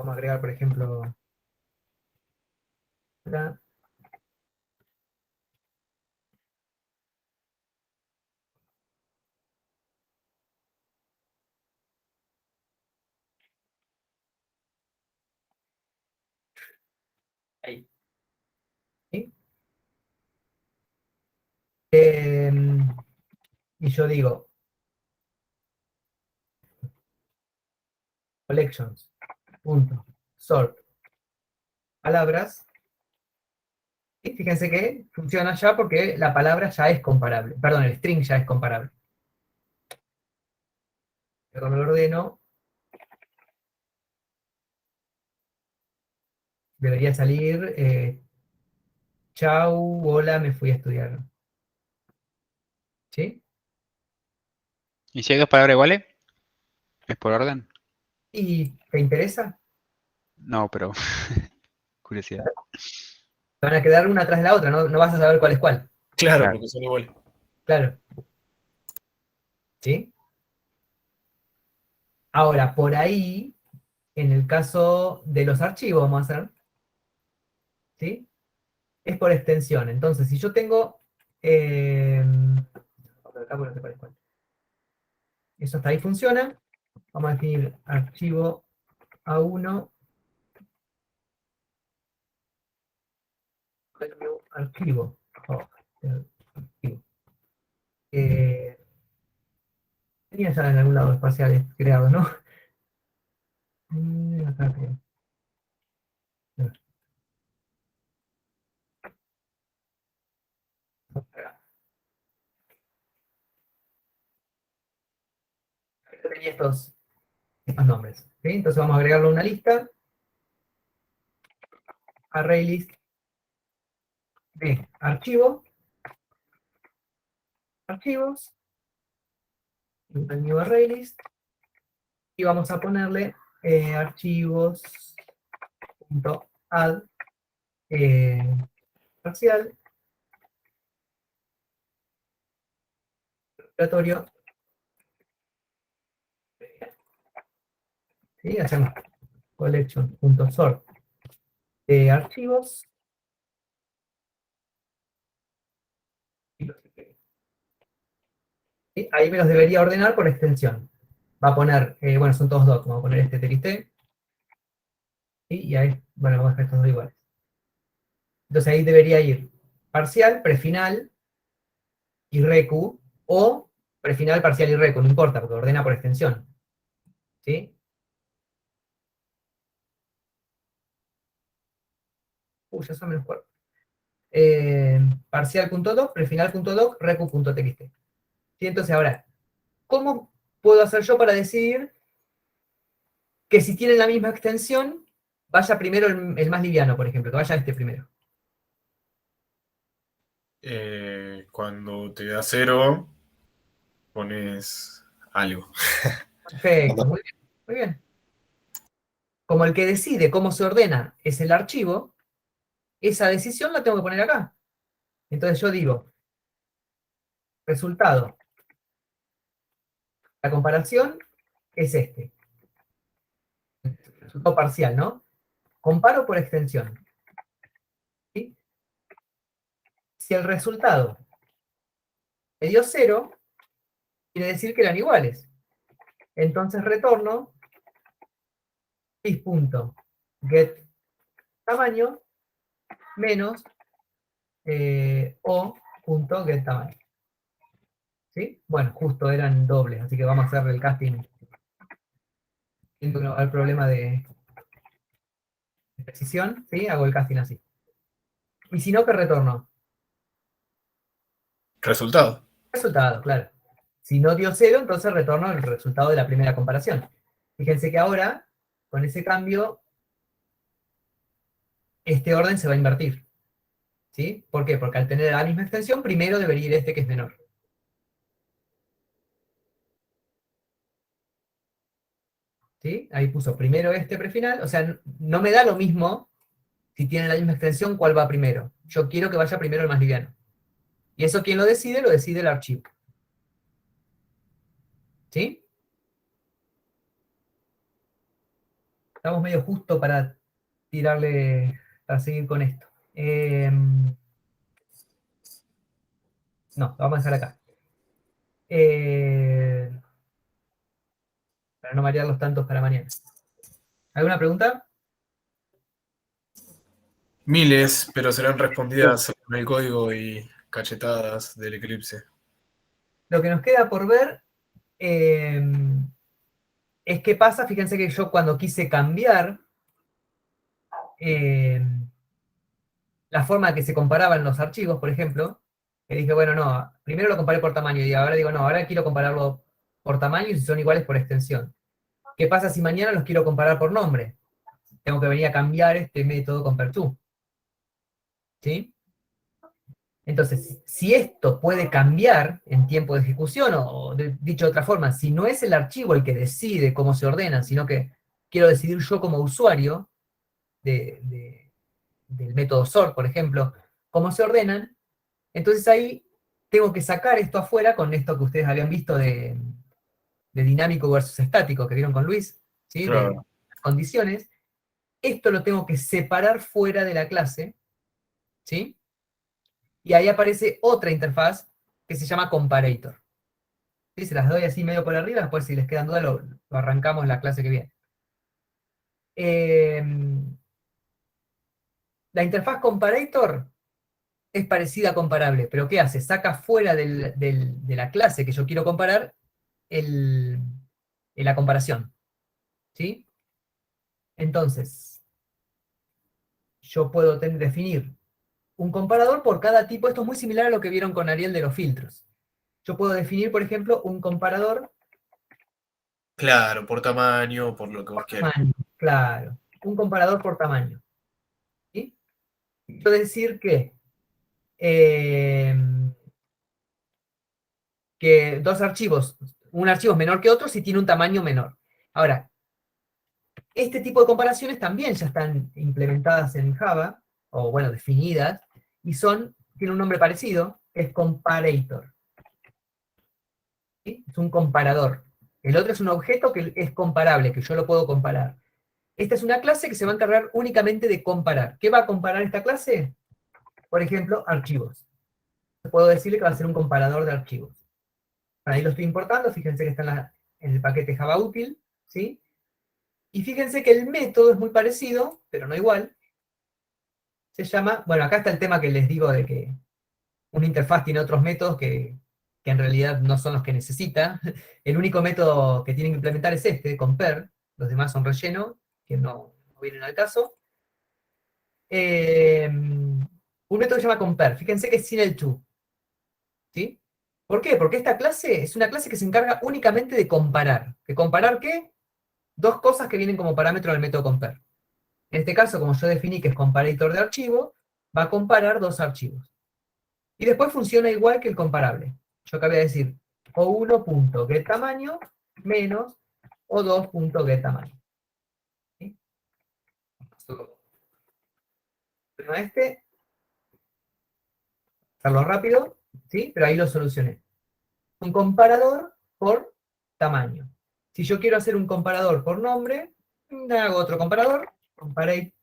Vamos a agregar, por ejemplo, acá. Ahí. ¿Sí? Y yo digo, collections, punto, sort, palabras. Y fíjense que funciona ya porque la palabra ya es comparable. Perdón, el string ya es comparable. Pero cuando lo ordeno, debería salir, chau, hola, me fui a estudiar. ¿Sí? ¿Y si hay dos palabras iguales? ¿Es por orden? ¿Y te interesa? No, pero curiosidad. Van a quedar una atrás de la otra, no vas a saber cuál es cuál. Claro, Claro. porque son iguales. Claro. ¿Sí? Ahora, por ahí, en el caso de los archivos, vamos a hacer, ¿sí? Es por extensión. Entonces, si yo tengo... acá, bueno, te parece cuál. Eso hasta ahí funciona. Vamos a definir archivo A1. Archivo. Archivo. Tenía ya en algún lado espaciales creados, ¿no? Acá creo. Acá tenía estos nombres. ¿Sí? Entonces vamos a agregarlo a una lista. Array list de archivo. Archivos. Un new array list. Y vamos a ponerle archivos.add parcial aleatorio. ¿Sí? Hacemos collection.sort de archivos. ¿Sí? Ahí me los debería ordenar por extensión. Va a poner, bueno, son todos docs, vamos a poner este txt. ¿Sí? Y ahí, bueno, vamos a dejar estos dos iguales. Entonces ahí debería ir parcial, prefinal y recu, o prefinal, parcial y recu, no importa, porque ordena por extensión. ¿Sí? Ya son menos 4. Parcial.doc, prefinal.doc, recu.txt. ¿Sí? Entonces ahora, ¿cómo puedo hacer yo para decidir que si tienen la misma extensión, vaya primero el más liviano, por ejemplo, que vaya este primero? Cuando te da 0, pones algo. Perfecto, muy bien, muy bien. Como el que decide cómo se ordena es el archivo, esa decisión la tengo que poner acá. Entonces yo digo, resultado. La comparación es este. Resultado parcial, ¿no? Comparo por extensión. ¿Sí? Si el resultado me dio 0, quiere decir que eran iguales. Entonces retorno is.get tamaño menos o.get tamaño. ¿Sí? Bueno, justo eran dobles, así que vamos a hacer el casting. Siento que no va a haber problema de precisión, ¿sí? Hago el casting así. Y si no, ¿qué retorno? Resultado. Resultado, claro. Si no dio 0, entonces retorno el resultado de la primera comparación. Fíjense que ahora, con ese cambio, este orden se va a invertir. ¿Sí? ¿Por qué? Porque al tener la misma extensión, primero debería ir este que es menor. ¿Sí? Ahí puso primero este prefinal, o sea, no me da lo mismo si tiene la misma extensión cuál va primero. Yo quiero que vaya primero el más liviano. Y eso ¿quién lo decide? Lo decide el archivo. ¿Sí? Estamos medio justo para tirarle, para seguir con esto. No, lo vamos a dejar acá. Para no marearlos tantos para mañana. ¿Alguna pregunta? Miles, pero serán respondidas con el código y cachetadas del Eclipse. Lo que nos queda por ver es qué pasa. Fíjense que yo cuando quise cambiar la forma que se comparaban los archivos, por ejemplo, que dije, bueno, no, primero lo comparé por tamaño y ahora digo, no, ahora quiero compararlo por tamaño y si son iguales por extensión. ¿Qué pasa si mañana los quiero comparar por nombre? Tengo que venir a cambiar este método compare_to. ¿Sí? Entonces, si esto puede cambiar en tiempo de ejecución, o dicho de otra forma, si no es el archivo el que decide cómo se ordenan, sino que quiero decidir yo como usuario del método sort, por ejemplo, cómo se ordenan, entonces ahí tengo que sacar esto afuera con esto que ustedes habían visto de dinámico versus estático, que vieron con Luis, ¿sí? Claro. De las condiciones. Esto lo tengo que separar fuera de la clase, ¿sí? Y ahí aparece otra interfaz que se llama comparator. ¿Sí? Se las doy así medio por arriba, después si les quedan dudas lo arrancamos en la clase que viene. La interfaz comparator es parecida a comparable, pero ¿qué hace? Saca fuera de la clase que yo quiero comparar la comparación. ¿Sí? Entonces, yo puedo definir un comparador por cada tipo. Esto es muy similar a lo que vieron con Ariel de los filtros. Yo puedo definir, por ejemplo, un comparador. Claro, por tamaño, por lo que vos quieras. Tamaño, claro. Un comparador por tamaño. ¿Sí? Quiero decir que dos archivos, un archivo es menor que otro si tiene un tamaño menor. Ahora, este tipo de comparaciones también ya están implementadas en Java, o bueno, definidas, y tienen un nombre parecido, que es comparator. ¿Sí? Es un comparador. El otro es un objeto que es comparable, que yo lo puedo comparar. Esta es una clase que se va a encargar únicamente de comparar. ¿Qué va a comparar esta clase? Por ejemplo, archivos. Puedo decirle que va a ser un comparador de archivos. Ahí lo estoy importando, fíjense que está en el paquete Java útil, ¿sí? Y fíjense que el método es muy parecido, pero no igual. Se llama, bueno, acá está el tema que les digo de que una interfaz tiene otros métodos que en realidad no son los que necesita. El único método que tienen que implementar es este, compare. Los demás son relleno, que no vienen al caso. Un método que se llama compare. Fíjense que es sin el to. ¿Sí? ¿Por qué? Porque esta clase es una clase que se encarga únicamente de comparar. ¿De comparar qué? Dos cosas que vienen como parámetro del método compare. En este caso, como yo definí que es comparator de archivo, va a comparar dos archivos. Y después funciona igual que el comparable. Yo acá voy a decir o1.getTamaño menos o2.getTamaño. ¿Sí? Pero hacerlo rápido, ¿sí? Pero ahí lo solucioné. Un comparador por tamaño. Si yo quiero hacer un comparador por nombre, hago otro comparador,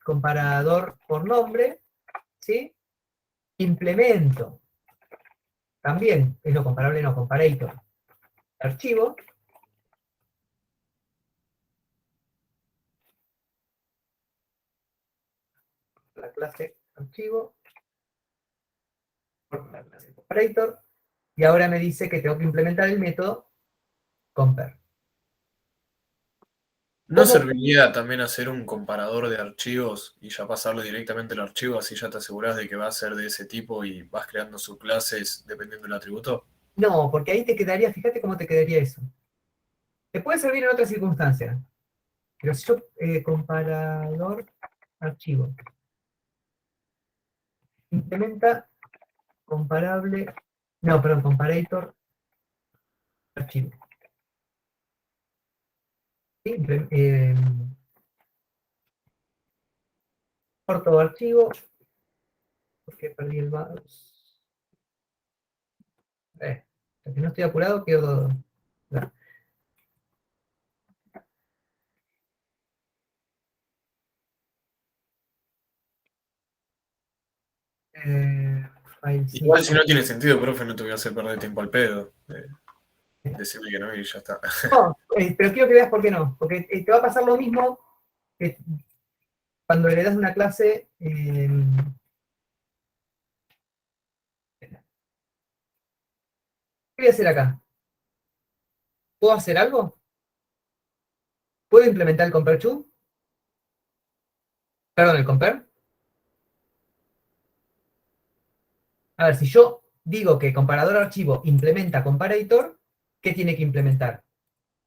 comparador por nombre, ¿sí? Implemento. También, es lo comparable, no, comparator. Archivo. La clase archivo. La clase comparator. Y ahora me dice que tengo que implementar el método compare. ¿No serviría también hacer un comparador de archivos y ya pasarlo directamente al archivo, así ya te aseguras de que va a ser de ese tipo y vas creando subclases dependiendo del atributo? No, porque ahí te quedaría, fíjate cómo te quedaría eso. Te puede servir en otras circunstancias. Pero si yo, comparador archivo, implementa comparable, no, perdón, comparator archivo. ¿Sí? Corto archivo, porque perdí el mouse. Si no estoy apurado, quedo. No. File system. Igual si no tiene sentido, profe, no te voy a hacer perder tiempo al pedo. Decirle que no y ya está. No, pero quiero que veas por qué no. Porque te va a pasar lo mismo que cuando heredas una clase. ¿Qué voy a hacer acá? ¿Puedo hacer algo? ¿Puedo implementar el compare to? Perdón, el compare. A ver, si yo digo que comparador archivo implementa comparator, ¿qué tiene que implementar?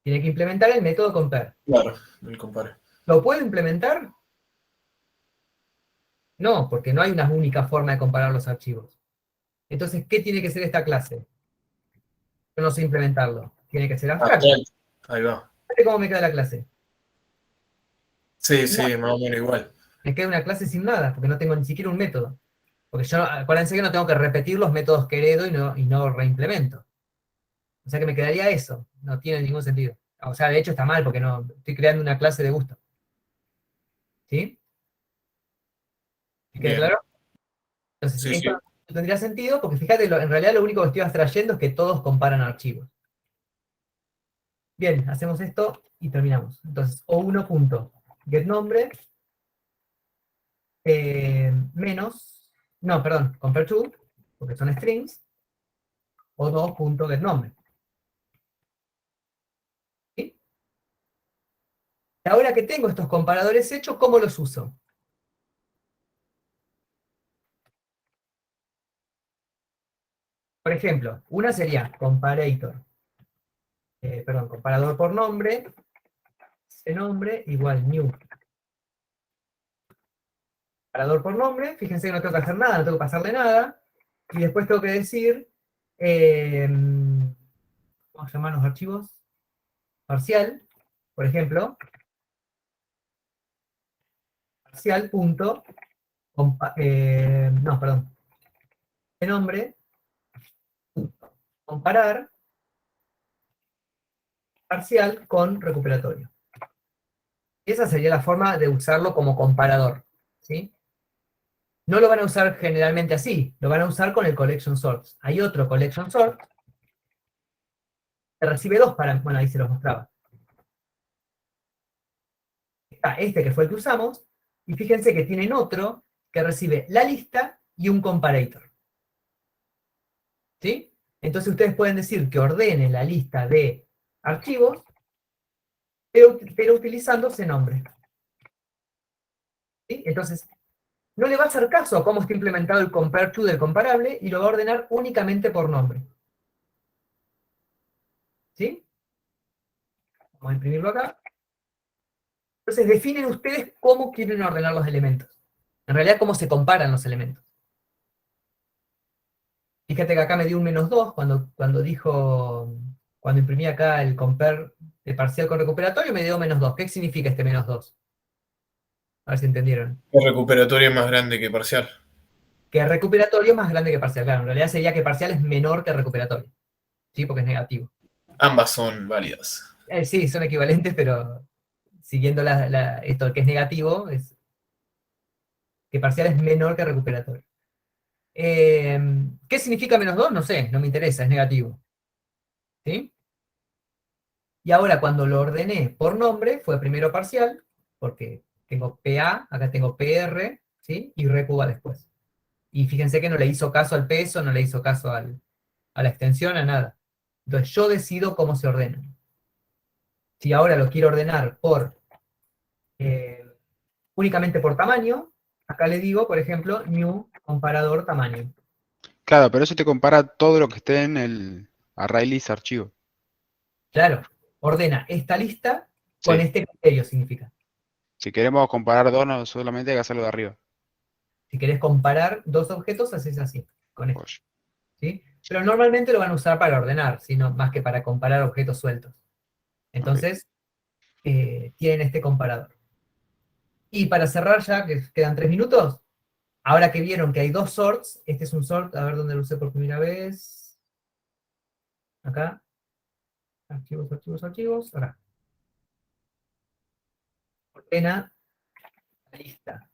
Tiene que implementar el método compare. Claro, el compare. ¿Lo puedo implementar? No, porque no hay una única forma de comparar los archivos. Entonces, ¿qué tiene que ser esta clase? Yo no sé implementarlo. Tiene que ser abstracto. Ahí va. ¿Fíjate cómo me queda la clase? Sí, sí, más o menos igual. Me queda una clase sin nada, porque no tengo ni siquiera un método. Porque yo, acuérdense que no tengo que repetir los métodos que heredo y no reimplemento. O sea que me quedaría eso. No tiene ningún sentido. O sea, de hecho está mal, porque no estoy creando una clase de gusto. ¿Sí? ¿Me queda Bien. claro? Entonces, Sí, esto sí. no tendría sentido, porque fíjate, en realidad lo único que estoy abstrayendo es que todos comparan archivos. Bien, hacemos esto y terminamos. Entonces, o1.getNombre menos, no, perdón, compare to, porque son strings, o2.getNombre. ¿Sí? Y ahora que tengo estos comparadores hechos, ¿cómo los uso? Por ejemplo, una sería comparator, comparador por nombre, ese nombre igual new. Comparador por nombre, fíjense que no tengo que hacer nada, no tengo que pasarle nada, y después tengo que decir, vamos a llamar los archivos, parcial, por ejemplo, parcial punto, no, perdón, de nombre, comparar, parcial con recuperatorio. Esa sería la forma de usarlo como comparador, ¿sí? No lo van a usar generalmente así, lo van a usar con el collection sort. Hay otro collection sort que recibe dos parámetros, bueno, ahí se los mostraba. Está este que fue el que usamos, y fíjense que tienen otro que recibe la lista y un comparator. ¿Sí? Entonces ustedes pueden decir que ordenen la lista de archivos, pero utilizando ese nombre. ¿Sí? Entonces, no le va a hacer caso a cómo está implementado el compare to del comparable, y lo va a ordenar únicamente por nombre. ¿Sí? Vamos a imprimirlo acá. Entonces definen ustedes cómo quieren ordenar los elementos. En realidad, cómo se comparan los elementos. Fíjate que acá me dio un -2 cuando imprimí acá el compare de parcial con recuperatorio, me dio -2. ¿Qué significa este -2? A ver si entendieron. El recuperatorio es más grande que parcial. Que recuperatorio es más grande que parcial. Claro, en realidad sería que parcial es menor que recuperatorio. ¿Sí? Porque es negativo. Ambas son válidas. Sí, son equivalentes, pero siguiendo esto que es negativo, es que parcial es menor que recuperatorio. ¿Qué significa -2? No sé, no me interesa, es negativo. ¿Sí? Y ahora cuando lo ordené por nombre, fue primero parcial, porque tengo PA, acá tengo PR, ¿sí? Y recuba después. Y fíjense que no le hizo caso al peso, no le hizo caso a la extensión, a nada. Entonces yo decido cómo se ordena. Si ahora lo quiero ordenar únicamente por tamaño, acá le digo, por ejemplo, new comparador tamaño. Claro, pero eso te compara todo lo que esté en el array list archivo. Claro, ordena esta lista con Sí. este criterio, significa. Si queremos comparar dos, no solamente hay que hacerlo de arriba. Si querés comparar dos objetos, haces así, con esto. Oye. ¿Sí? Pero normalmente lo van a usar para ordenar, sino más que para comparar objetos sueltos. Entonces, tienen este comparador. Y para cerrar ya, que quedan 3 minutos, ahora que vieron que hay dos sorts, este es un sort, a ver dónde lo usé por primera vez. Acá. Archivos, archivos, archivos. Acá. Ordena la lista.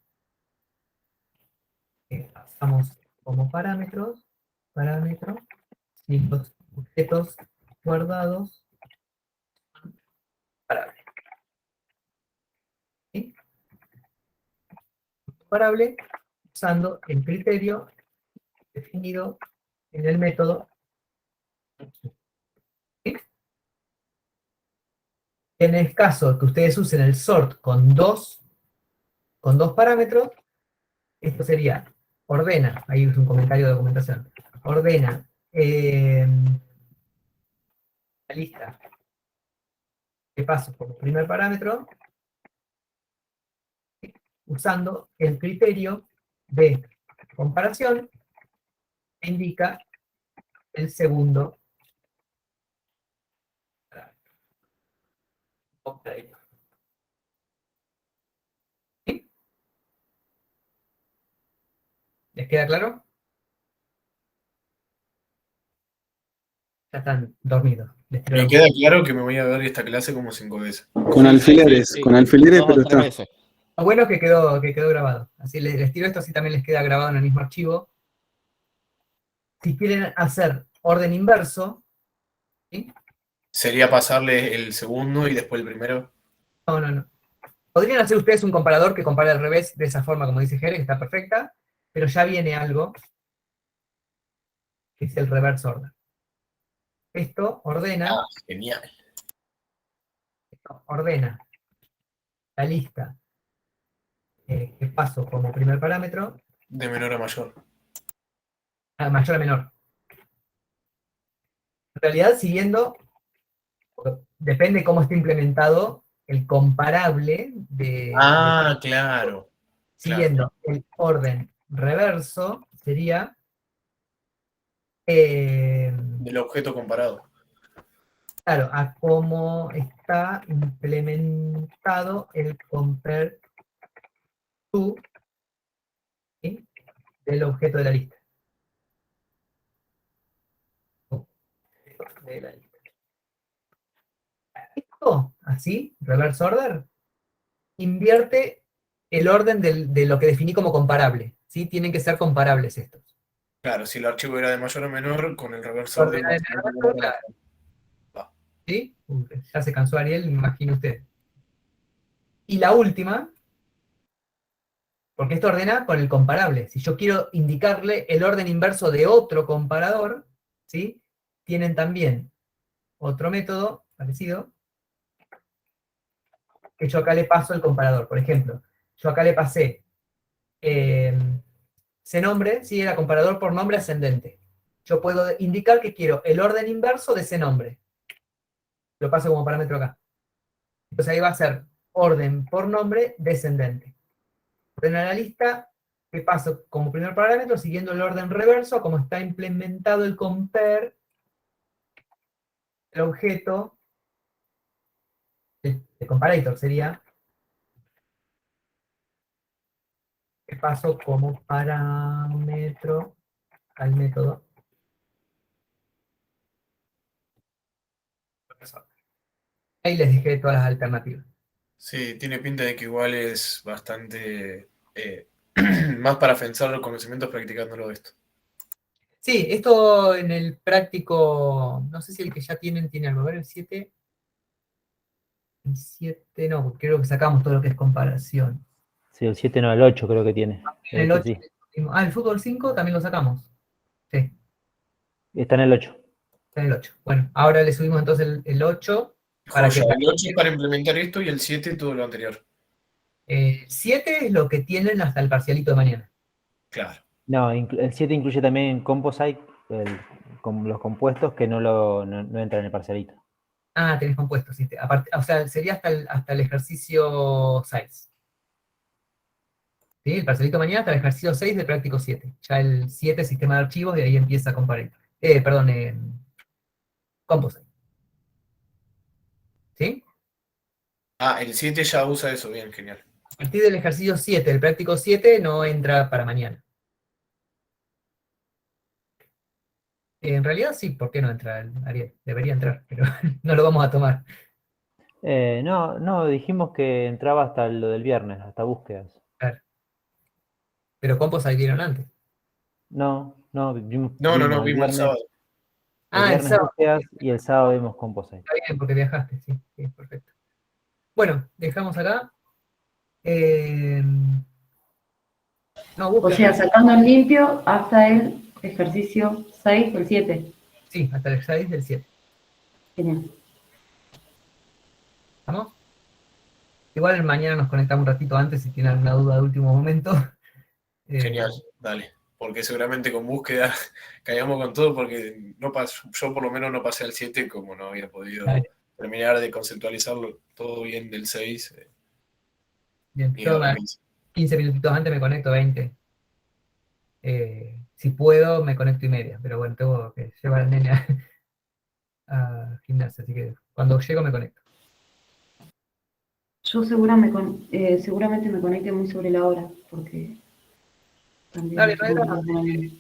Pasamos como parámetros, y los objetos guardados son comparables. ¿Sí? Comparable usando el criterio definido en el método. ¿Sí? En el caso que ustedes usen el sort con dos parámetros, esto sería ordena, ahí es un comentario de documentación, ordena la lista que paso como primer parámetro usando el criterio de comparación que indica el segundo parámetro. ¿Sí? ¿Les queda claro? Ya están dormidos. Me queda claro que me voy a ver esta clase como 5 veces. Con alfileres, pero está. Lo bueno es que quedó grabado. Así les tiro esto, así también les queda grabado en el mismo archivo. Si quieren hacer orden inverso, ¿sí? Sería pasarle el segundo y después el primero. No. Podrían hacer ustedes un comparador que compare al revés de esa forma, como dice Jere, que está perfecta, pero ya viene algo que es el reverse order. Esto ordena. Ah, genial. Esto ordena la lista que paso como primer parámetro. De menor a mayor. A mayor a menor. En realidad, siguiendo, depende cómo esté implementado el comparable de. Ah, claro. Siguiendo el orden reverso, sería. Del objeto comparado. Claro, a cómo está implementado el compare to, ¿sí? Del objeto de la lista. Esto, así, reverse order, invierte el orden de lo que definí como comparable. ¿Sí? Tienen que ser comparables estos. Claro, si el archivo era de mayor a menor, con el reverse Orden order. de menor, claro. ¿Sí? Ya se cansó Ariel, me imagino usted. Y la última, porque esto ordena con el comparable. Si yo quiero indicarle el orden inverso de otro comparador, ¿sí? Tienen también otro método parecido, que yo acá le paso el comparador. Por ejemplo, yo acá le pasé cnombre, ¿sí? Era comparador por nombre ascendente. Yo puedo indicar que quiero el orden inverso de cnombre. Lo paso como parámetro acá. Entonces ahí va a ser orden por nombre descendente. Ordena la lista que paso como primer parámetro siguiendo el orden reverso, como está implementado el compare, el objeto, el comparator sería, que paso como parámetro al método. Ahí les dejé todas las alternativas. Sí, tiene pinta de que igual es bastante más para afianzar los conocimientos practicándolo esto. Sí, esto en el práctico, no sé si el que ya tienen tiene algo. A ver, el 7. El 7, no, creo que sacamos todo lo que es comparación. Sí, el 7 no, el 8 creo que tiene. El 8, sí. el fútbol 5 también lo sacamos. Sí. Está en el 8. Está en el 8. Bueno, ahora le subimos entonces el 8. Para que el 8 es para implementar esto y el 7 todo lo anterior. El 7 es lo que tienen hasta el parcialito de mañana. Claro. No, el 7 incluye también composite, con los compuestos que no entran en el parcialito. Ah, tenés compuestos. ¿Sí? Aparte, o sea, sería hasta el ejercicio 6. ¿Sí? El parcialito de mañana hasta el ejercicio 6 del práctico 7. Ya el 7 sistema de archivos, y ahí empieza a comparar. Composite. ¿Sí? Ah, el 7 ya usa eso, bien, genial. A partir del ejercicio 7, el práctico 7, no entra para mañana. En realidad sí, ¿por qué no entra, Ariel? Debería entrar, pero no lo vamos a tomar. No, dijimos que entraba hasta lo del viernes, hasta búsquedas. Claro. Pero Composite vieron antes. No, vimos No, el vimos el viernes. sábado. El Ah, el viernes sábado. búsquedas y el sábado vimos Composite. Está bien, porque viajaste, sí, perfecto. Bueno, dejamos acá. No, O búsqueda. sea, sacando en limpio hasta el ejercicio 6 del 7. Sí, hasta el 6 del 7. Genial. ¿Vamos? Igual mañana nos conectamos un ratito antes si tienen alguna duda de último momento. Genial, dale. Porque seguramente con búsqueda caigamos con todo porque yo por lo menos no pasé al 7 como no había podido Dale. terminar de conceptualizarlo todo bien del 6. Bien, Ni yo idea qué hice. 15 minutitos antes me conecto, 20. Si puedo, me conecto y media, pero bueno, tengo que llevar al nene a gimnasia, así que cuando llego me conecto. Yo seguramente me conecte muy sobre la hora, porque también Dale, tengo no hay que drama. ordenar.